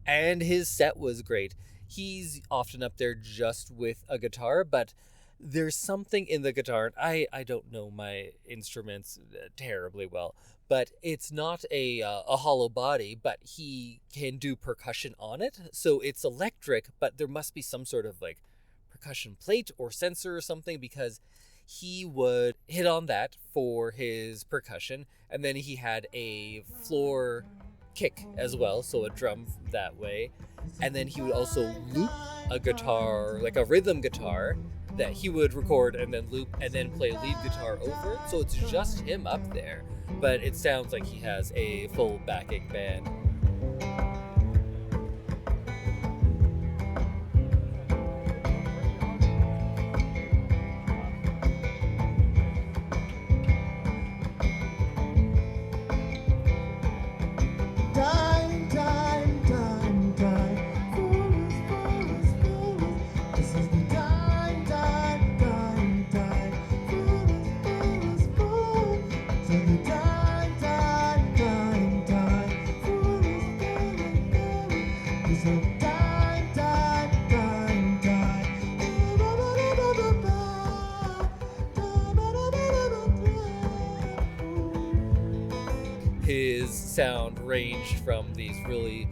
and his set was great. He's often up there just with a guitar, but there's something in the guitar. I don't know my instruments terribly well, but it's not a hollow body, but he can do percussion on it. So it's electric, but there must be some sort of like percussion plate or sensor or something, because he would hit on that for his percussion. And then he had a floor kick as well, so a drum that way. And then he would also loop a guitar, like a rhythm guitar, that he would record and then loop and then play lead guitar over it. So it's just him up there, but it sounds like he has a full backing band. Dime, dime, dime, dime. Foolish, foolish, foolish. This is the dime, dime, dime, dime. Foolish, foolish, foolish. This is the dime, dime, dime, dime. Foolish, foolish, foolish. This is the dime, dime, dime, dime. His sound ranged from these really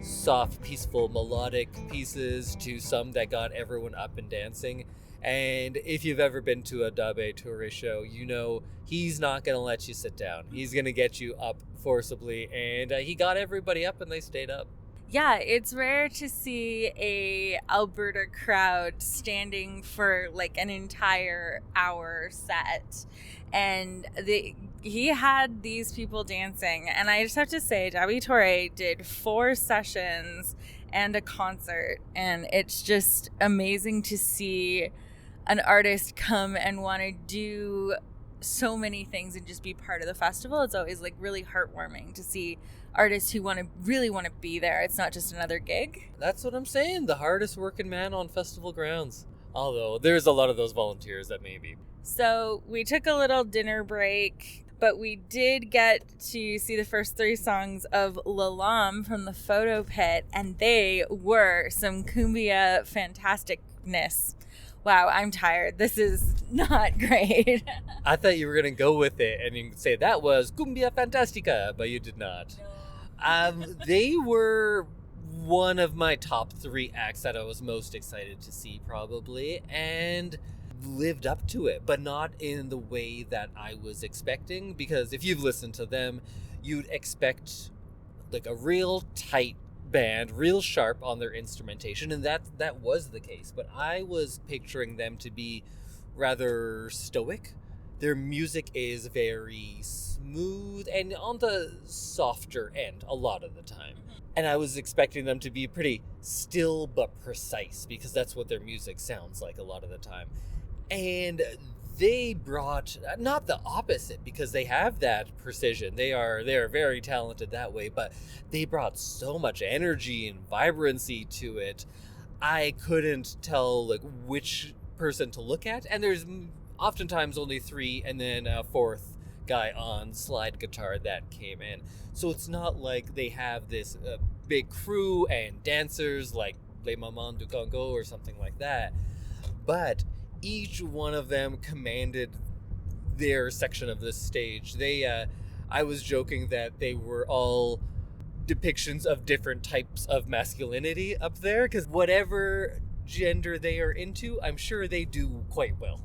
soft, peaceful, melodic pieces to some that got everyone up and dancing. And if you've ever been to a Dabi Torre show, you know he's not going to let you sit down. He's going to get you up forcibly, and he got everybody up and they stayed up. Yeah, it's rare to see a Alberta crowd standing for like an entire hour set. And he had these people dancing. And I just have to say, Dabi Torre did 4 sessions and a concert. And it's just amazing to see an artist come and want to do so many things and just be part of the festival. It's always like really heartwarming to see artists who really want to be there. It's not just another gig. That's what I'm saying. The hardest working man on festival grounds. Although there's a lot of those volunteers that maybe. So we took a little dinner break, but we did get to see the first 3 songs of Lalam from the photo pit, and they were some cumbia fantasticness. Wow, I'm tired. This is not great. I thought you were going to go with it and you could say that was Cumbia Fantastica, but you did not. They were one of my top 3 acts that I was most excited to see, probably, and lived up to it, but not in the way that I was expecting, because if you've listened to them, you'd expect like a real tight band, real sharp on their instrumentation, and that was the case, but I was picturing them to be rather stoic. Their music is very smooth and on the softer end a lot of the time. And I was expecting them to be pretty still but precise, because that's what their music sounds like a lot of the time. And they brought not the opposite, because they have that precision. They are very talented that way, but they brought so much energy and vibrancy to it. I couldn't tell like which person to look at, and there's oftentimes only 3 and then a 4th guy on slide guitar that came in. So it's not like they have this big crew and dancers like Les Mamans du Congo or something like that. But each one of them commanded their section of the stage. I was joking that they were all depictions of different types of masculinity up there, because whatever gender they are into, I'm sure they do quite well.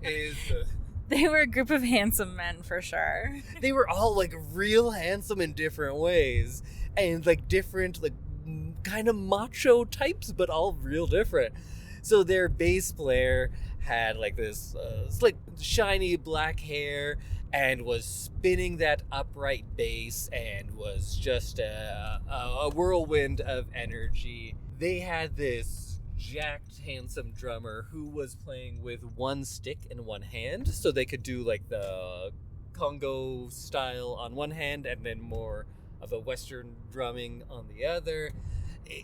They were a group of handsome men for sure. They were all like real handsome in different ways, and like different, like kind of macho types, but all real different. So their bass player had like this like shiny black hair and was spinning that upright bass and was just a whirlwind of energy. They had this jacked, handsome drummer who was playing with one stick in one hand, so they could do like the Congo style on one hand and then more of a Western drumming on the other.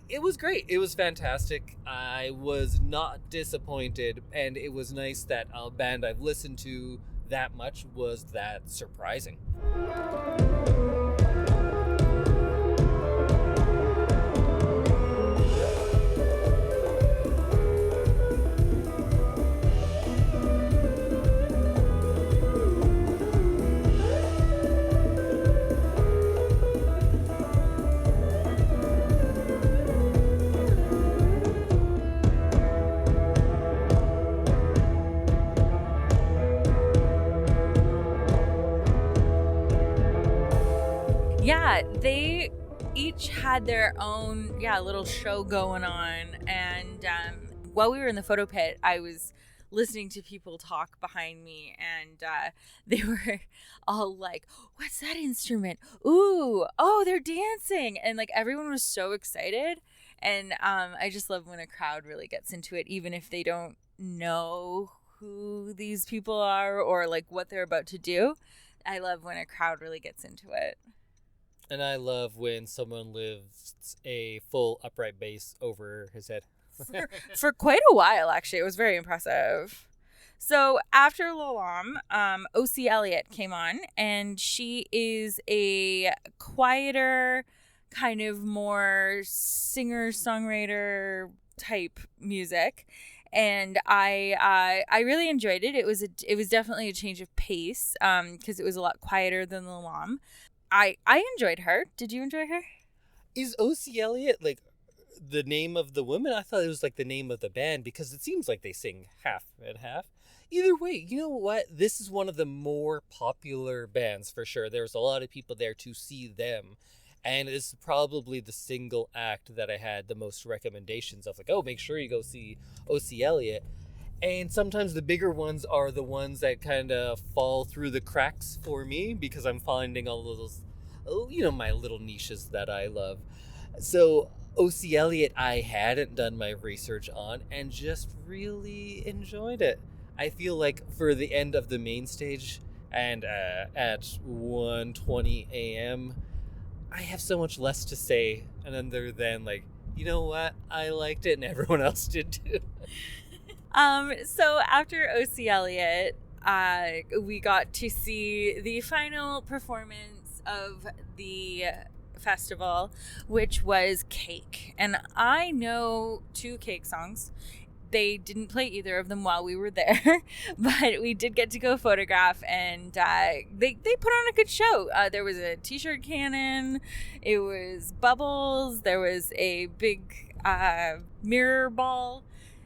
It was great. It was fantastic. I was not disappointed, and it was nice that a band I've listened to that much was that surprising. Yeah, they each had their own little show going on, and while we were in the photo pit, I was listening to people talk behind me, and they were all like, "What's that instrument? Ooh, oh, they're dancing!" And like everyone was so excited, and I just love when a crowd really gets into it, even if they don't know who these people are or like what they're about to do. I love when a crowd really gets into it. And I love when someone lifts a full upright bass over his head. For quite a while, actually. It was very impressive. So after Lalam, O.C. Elliott came on, and she is a quieter, kind of more singer-songwriter type music. And I really enjoyed it. It was definitely a change of pace because it was a lot quieter than Lalam. I enjoyed her. Did you enjoy her? Is O.C. Elliott like the name of the woman? I thought it was like the name of the band, because it seems like they sing half and half. Either way, you know what? This is one of the more popular bands for sure. There's a lot of people there to see them. And it's probably the single act that I had the most recommendations of, like, oh, make sure you go see O.C. Elliott. And sometimes the bigger ones are the ones that kind of fall through the cracks for me, because I'm finding all of those, my little niches that I love. So O.C. Elliott, I hadn't done my research on and just really enjoyed it. I feel like for the end of the main stage, And at 1:20 a.m., I have so much less to say, and other than like, you know what, I liked it, and everyone else did too. So after O.C. Elliott, we got to see the final performance of the festival, which was Cake. And I know 2 Cake songs. They didn't play either of them while we were there, but we did get to go photograph, and they put on a good show. There was a t-shirt cannon, it was bubbles, there was a big mirror ball,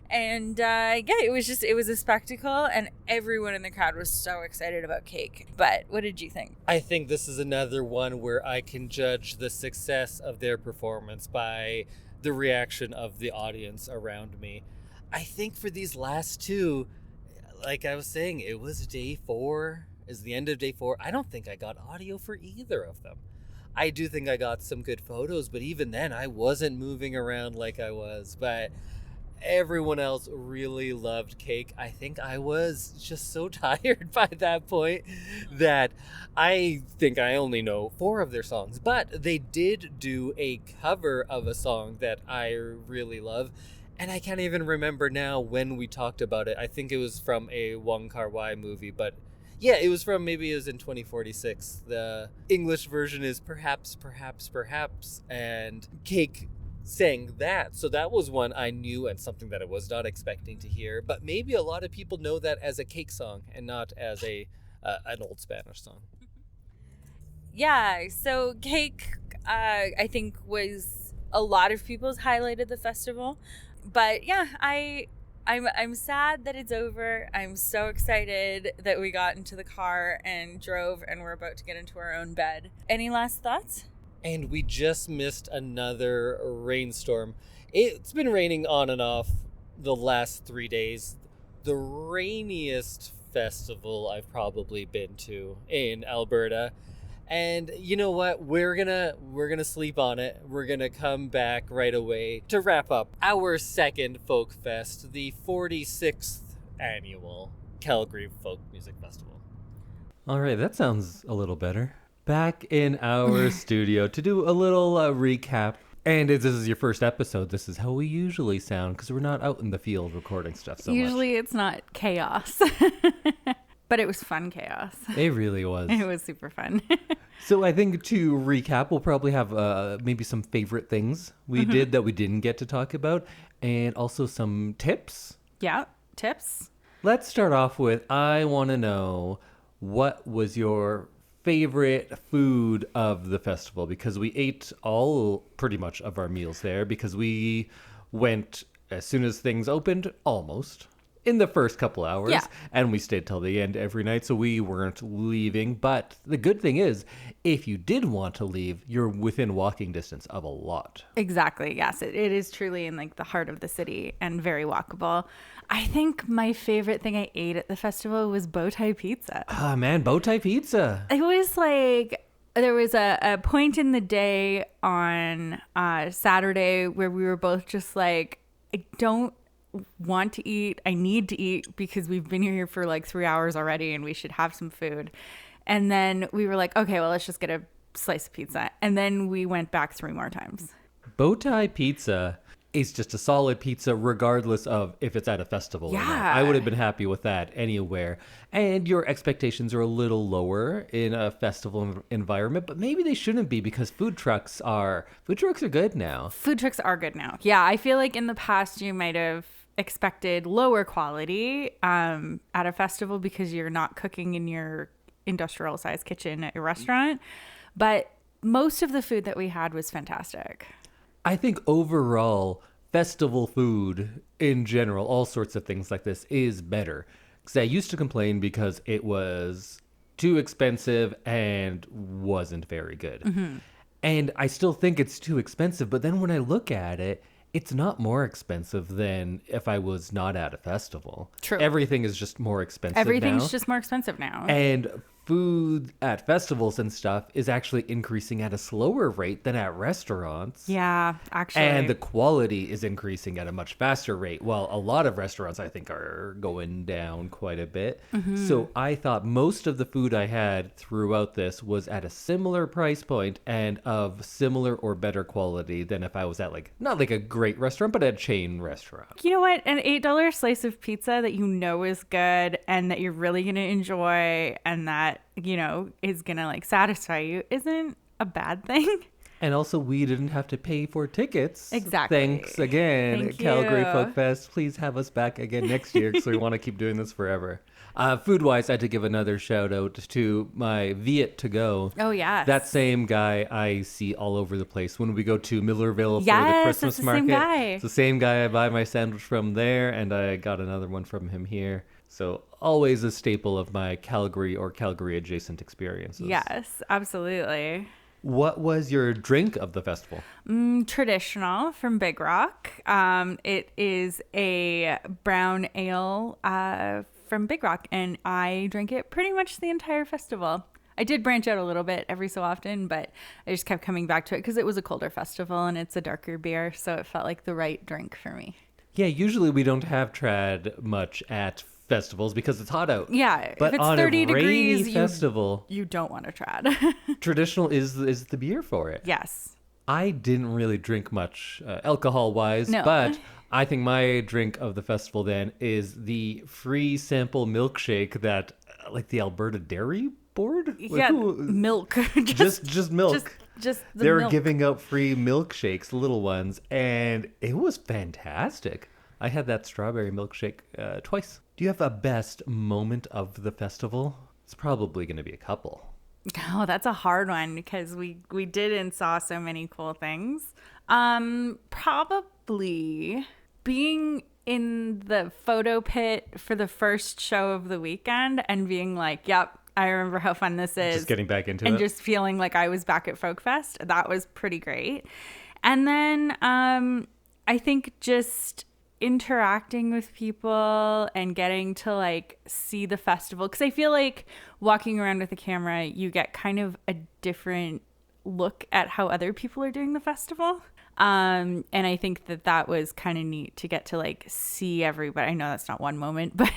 and it was a spectacle, and everyone in the crowd was so excited about Cake. But what did you think? I think this is another one where I can judge the success of their performance by the reaction of the audience around me. I think for these last 2, like I was saying, it was day 4, is the end of day 4. I don't think I got audio for either of them. I do think I got some good photos, but even then I wasn't moving around like I was. But everyone else really loved Cake. I think I was just so tired by that point that I think I only know 4 of their songs. But they did do a cover of a song that I really love. And I can't even remember now when we talked about it. I think it was from a Wong Kar-wai movie, but yeah, it was in 2046. The English version is Perhaps, Perhaps, Perhaps, and Cake sang that. So that was one I knew and something that I was not expecting to hear. But maybe a lot of people know that as a Cake song and not as an old Spanish song. Yeah, so Cake, I think, was a lot of people's highlight of the festival. But yeah, I'm sad that it's over. I'm so excited that we got into the car and drove, and we're about to get into our own bed. Any last thoughts? And we just missed another rainstorm. It's been raining on and off the last 3 days. The rainiest festival I've probably been to in Alberta. And you know what? We're gonna sleep on it. We're gonna come back right away to wrap up our second Folk Fest, the 46th annual Calgary Folk Music Festival. All right, that sounds a little better. Back in our studio to do a little recap. And if this is your first episode, this is how we usually sound because we're not out in the field recording stuff so much. Usually it's not chaos. But it was fun chaos. It really was. It was super fun. So I think to recap, we'll probably have maybe some favorite things we did that we didn't get to talk about, and also some tips. Yeah, tips. Let's start off with, I want to know, what was your favorite food of the festival? Because we ate all pretty much of our meals there, because we went as soon as things opened, almost. In the first couple hours, yeah. And we stayed till the end every night, so we weren't leaving. But the good thing is, if you did want to leave, you're within walking distance of a lot. Exactly, yes. It is truly in like the heart of the city and very walkable. I think my favorite thing I ate at the festival was bow tie pizza. Ah, man, bow tie pizza. It was like, there was a point in the day on Saturday where we were both just like, I don't want to eat, I need to eat because we've been here for like 3 hours already and we should have some food. And then we were like, okay, well, let's just get a slice of pizza. And then we went back 3 more times. Bow tie pizza is just a solid pizza regardless of if it's at a festival or not. I would have been happy with that anywhere. And your expectations are a little lower in a festival environment, but maybe they shouldn't be because food trucks are good now. Food trucks are good now. Yeah, I feel like in the past you might have expected lower quality at a festival because you're not cooking in your industrial sized kitchen at your restaurant. But most of the food that we had was fantastic. I think overall, festival food in general, all sorts of things like this, is better. Because I used to complain because it was too expensive and wasn't very good. Mm-hmm. And I still think it's too expensive. But then when I look at it, it's not more expensive than if I was not at a festival. True. Everything is just more expensive Everything's now. just more expensive now. And food at festivals and stuff is actually increasing at a slower rate than at restaurants. Yeah, actually. And the quality is increasing at a much faster rate, while a lot of restaurants, I think, are going down quite a bit. So I thought most of the food I had throughout this was at a similar price point and of similar or better quality than if I was at, like, not like a great restaurant, but a chain restaurant. You know what? An $8 slice of pizza that you know is good and that you're really going to enjoy and that, you know, is going to like satisfy you isn't a bad thing. And also, we didn't have to pay for tickets. Exactly. Thanks again, Thank Calgary you. Folk Fest. Please have us back again next year because we want to keep doing this forever. Food-wise, I had to give another shout-out to my Viet to go. Oh, yes. That same guy I see all over the place when we go to Millerville for the Yes, Christmas it's the market. same guy. It's the same guy I buy my sandwich from there, and I got another one from him here. So always a staple of my Calgary or Calgary-adjacent experiences. Yes, absolutely. What was your drink of the festival? Traditional from Big Rock. It is a brown ale from Big Rock, and I drank it pretty much the entire festival. I did branch out a little bit every so often, but I just kept coming back to it because it was a colder festival and it's a darker beer, so it felt like the right drink for me. Yeah, usually we don't have trad much at festivals because it's hot out. Yeah, But if it's on 30 a rainy degrees, festival, you don't want to trad. traditional is the beer for it. Yes. I didn't really drink much alcohol-wise, No. but I think my drink of the festival then is the free sample milkshake that, like the Alberta Dairy Board? Yeah, milk. Just milk. Just the They were milk. giving out free milkshakes, little ones, and it was fantastic. I had that strawberry milkshake twice. Do you have a best moment of the festival? It's probably going to be a couple. Oh, that's a hard one because we did and saw so many cool things. Probably being in the photo pit for the first show of the weekend and being like, yep, I remember how fun this is. Just getting back into and it. just feeling like I was back at Folk Fest. That was pretty great. And then I think just interacting with people and getting to like see the festival, because I feel like walking around with a camera you get kind of a different look at how other people are doing the festival, and I think that was kind of neat to get to like see everybody. I know that's not one moment, but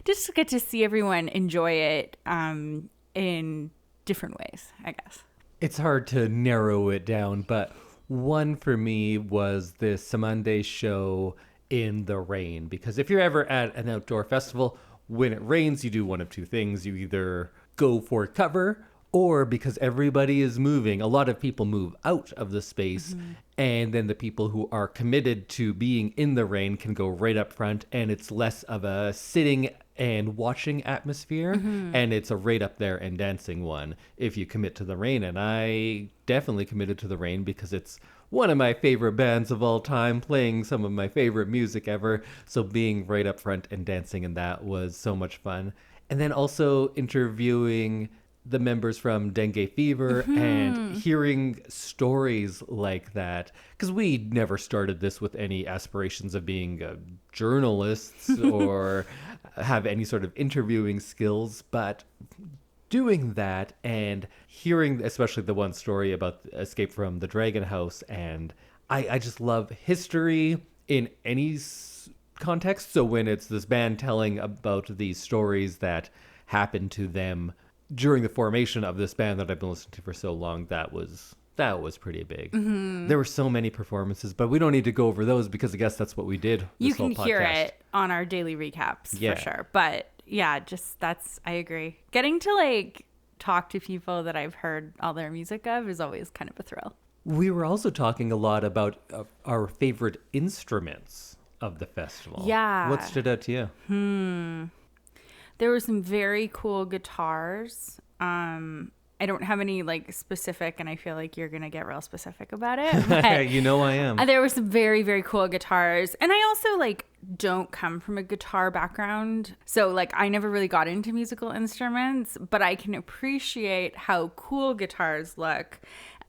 just to get to see everyone enjoy it in different ways, I guess. It's hard to narrow it down, but one for me was the Cymande show in the rain, because if you're ever at an outdoor festival, when it rains, you do one of two things. You either go for cover, or because everybody is moving, a lot of people move out of the space, and then the people who are committed to being in the rain can go right up front, and it's less of a sitting and watching atmosphere, and it's a right up there and dancing one if you commit to the rain. And I definitely committed to the rain because it's one of my favorite bands of all time, playing some of my favorite music ever. So being right up front and dancing in that was so much fun. And then also interviewing the members from Dengue Fever and hearing stories like that. Because we never started this with any aspirations of being journalists or have any sort of interviewing skills, but doing that and hearing especially the one story about Escape from the Dragon House, and I just love history in any context. So when it's this band telling about these stories that happened to them during the formation of this band that I've been listening to for so long, that was pretty big. There were so many performances, but we don't need to go over those because I guess that's what we did. You This whole can hear podcast. it on our daily recaps Yeah. for sure. But yeah, just I agree. Getting to like talk to people that I've heard all their music of is always kind of a thrill. We were also talking a lot about our favorite instruments of the festival. Yeah. What stood out to you? There were some very cool guitars. I don't have any like specific, and I feel like you're gonna get real specific about it. But You know I am. there were some very, very cool guitars. And I also like don't come from a guitar background. So like I never really got into musical instruments, but I can appreciate how cool guitars look.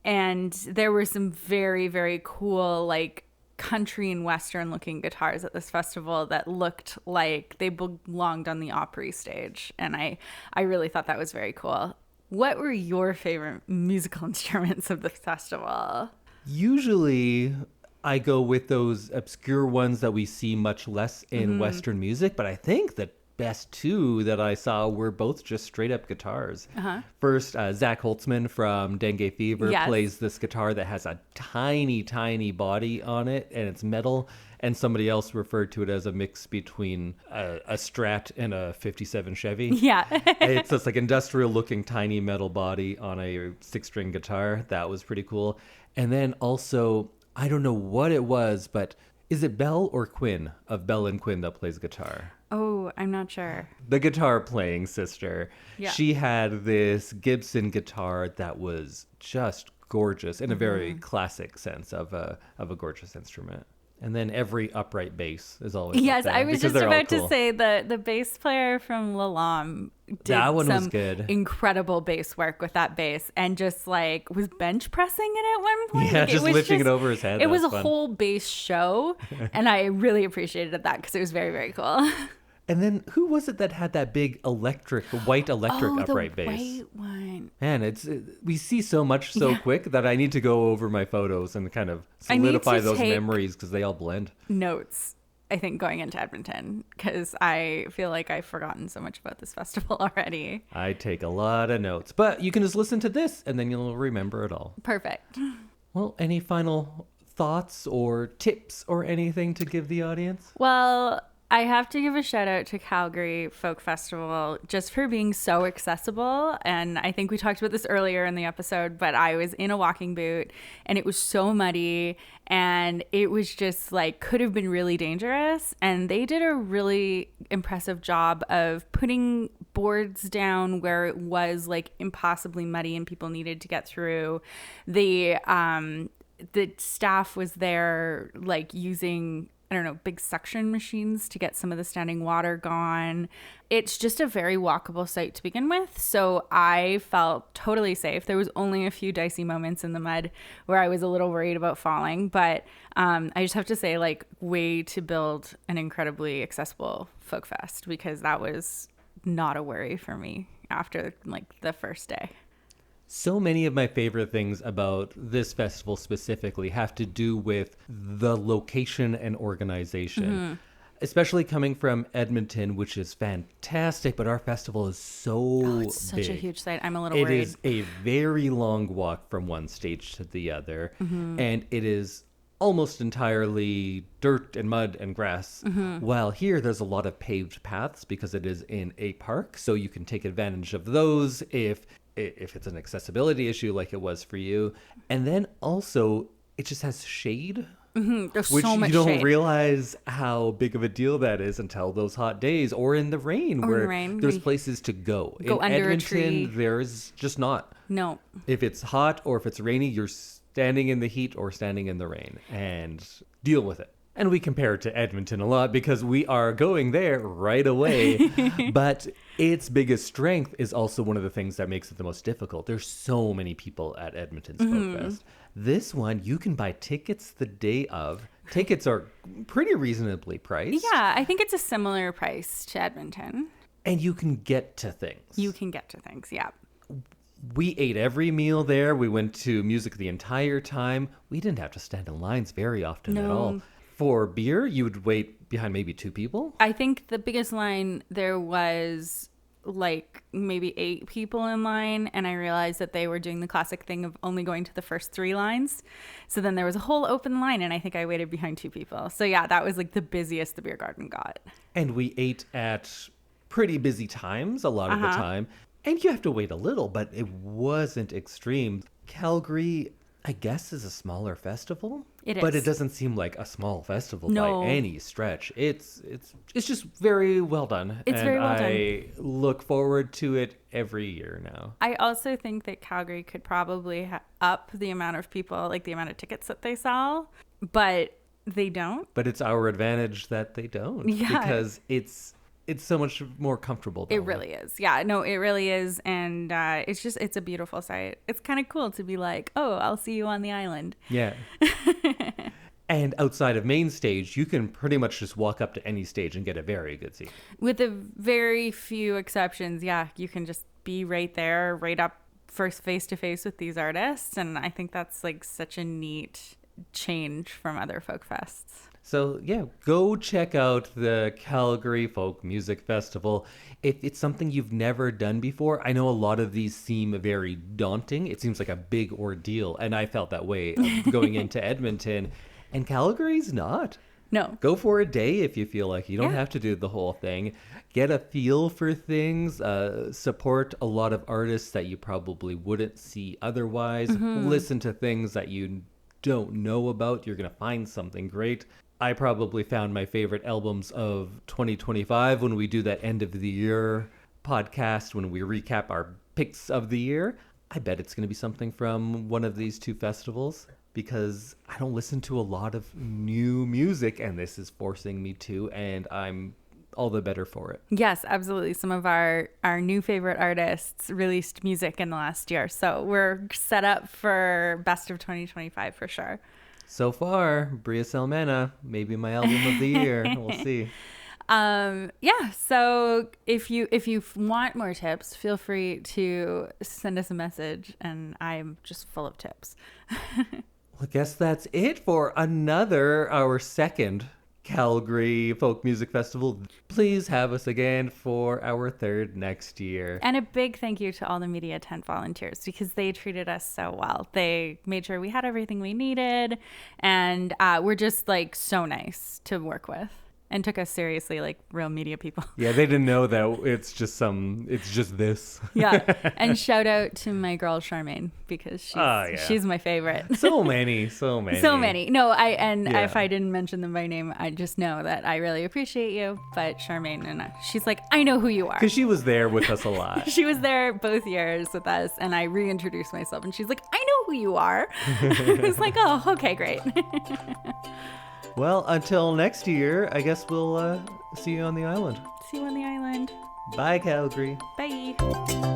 And there were some very, very cool like country and western looking guitars at this festival that looked like they belonged on the Opry stage. And I really thought that was very cool. What were your favorite musical instruments of the festival? Usually I go with those obscure ones that we see much less in Western music, but I think the best two that I saw were both just straight up guitars. First, Zach Holtzman from Dengue Fever plays this guitar that has a tiny, tiny body on it, and it's metal. And somebody else referred to it as a mix between a Strat and a 57 Chevy. Yeah. It's this like industrial looking tiny metal body on a 6-string guitar. That was pretty cool. And then also, I don't know what it was, but is it Belle or Quinn of Belle and Quinn that plays guitar? Oh, I'm not sure. The guitar playing sister. Yeah. She had this Gibson guitar that was just gorgeous in a very classic sense of a gorgeous instrument. And then every upright bass is always Yes, I was just about cool. to say the bass player from Lalam did That one was some good. incredible bass work with that bass, and just like was bench pressing it at one point. Yeah, Like, just lifting it over his head. It was a fun. whole bass show, and I really appreciated that because it was very, very cool. And then who was it that had that big white electric upright the bass? white one. Man, we see so much so quick that I need to go over my photos and kind of I need solidify to those take memories because they all blend. Notes, I think, going into Edmonton, because I feel like I've forgotten so much about this festival already. I take a lot of notes, but you can just listen to this and then you'll remember it all. Perfect. Well, any final thoughts or tips or anything to give the audience? Well, I have to give a shout out to Calgary Folk Festival just for being so accessible. And I think we talked about this earlier in the episode, but I was in a walking boot and it was so muddy and it was just like could have been really dangerous. And they did a really impressive job of putting boards down where it was like impossibly muddy and people needed to get through. The staff was there like using, I don't know, big suction machines to get some of the standing water gone. It's just a very walkable site to begin with. So I felt totally safe. There was only a few dicey moments in the mud where I was a little worried about falling. But I just have to say, like, way to build an incredibly accessible folk fest, because that was not a worry for me after like the first day. So many of my favorite things about this festival specifically have to do with the location and organization, especially coming from Edmonton, which is fantastic, but our festival is so It's such a big. huge site. I'm a little It worried. is a very long walk from one stage to the other, and it is almost entirely dirt and mud and grass. While here, there's a lot of paved paths because it is in a park, so you can take advantage of those if it's an accessibility issue like it was for you. And then also, it just has shade. There's Which so much you don't shade. realize how big of a deal that is until those hot days or in the rain, Or in where the rain, there's we places to go. go in under a Edmonton, tree. there's just not. No. If it's hot or if it's rainy, you're standing in the heat or standing in the rain and deal with it. And we compare it to Edmonton a lot because we are going there right away. But its biggest strength is also one of the things that makes it the most difficult. There's so many people at Edmonton's Folk Fest. This one, you can buy tickets the day of. Tickets are pretty reasonably priced. Yeah, I think it's a similar price to Edmonton. And you can get to things. You can get to things, yeah. We ate every meal there. We went to music the entire time. We didn't have to stand in lines very often at all. For beer, you would wait behind maybe 2 people. I think the biggest line there was like maybe 8 people in line, and I realized that they were doing the classic thing of only going to the first 3 lines. So then there was a whole open line, and I think I waited behind 2 people. So yeah, that was like the busiest the beer garden got. And we ate at pretty busy times a lot of the time. And you have to wait a little, but it wasn't extreme. Calgary, I guess, is a smaller festival. It But is. it doesn't seem like a small festival No. by any stretch. It's just very well done. It's very well done. I look forward to it every year now. I also think that Calgary could probably up the amount of people, like the amount of tickets that they sell, but they don't. But it's our advantage that they don't. Yeah. Because it's so much more comfortable. It really is. Yeah, no, it really is. And it's a beautiful site. It's kind of cool to be like, oh, I'll see you on the island. Yeah. And outside of main stage, you can pretty much just walk up to any stage and get a very good seat. With a very few exceptions, yeah, you can just be right there, right up first face to face with these artists. And I think that's like such a neat change from other folk fests. So yeah, go check out the Calgary Folk Music Festival. If it's something you've never done before, I know a lot of these seem very daunting. It seems like a big ordeal, and I felt that way going into Edmonton. And Calgary's not. No. Go for a day if you feel like you don't have to do the whole thing. Get a feel for things. Support a lot of artists that you probably wouldn't see otherwise. Listen to things that you don't know about. You're going to find something great. I probably found my favorite albums of 2025 when we do that end of the year podcast, when we recap our picks of the year. I bet it's going to be something from one of these two festivals, because I don't listen to a lot of new music, and this is forcing me to, and I'm all the better for it. Yes, absolutely. Some of our new favorite artists released music in the last year, so we're set up for best of 2025 for sure. So far, Bria Salmena, maybe my album of the year. We'll see. Yeah, so if you want more tips, feel free to send us a message, and I'm just full of tips. Well, I guess that's it for our second Calgary Folk Music Festival. Please have us again for our third next year. And a big thank you to all the media tent volunteers, because they treated us so well. They made sure we had everything we needed, and we're just like so nice to work with, and took us seriously like real media people. Yeah, they didn't know that it's just this. Yeah. And shout out to my girl Charmaine, because she's my favorite. So many. So many. No, if I didn't mention them by name, I just know that I really appreciate you. But Charmaine, and she's like, I know who you are. Because she was there with us a lot. She was there both years with us, and I reintroduced myself, and she's like, I know who you are. I was like, oh, okay, great. Well, until next year, I guess we'll see you on the island. See you on the island. Bye, Calgary. Bye.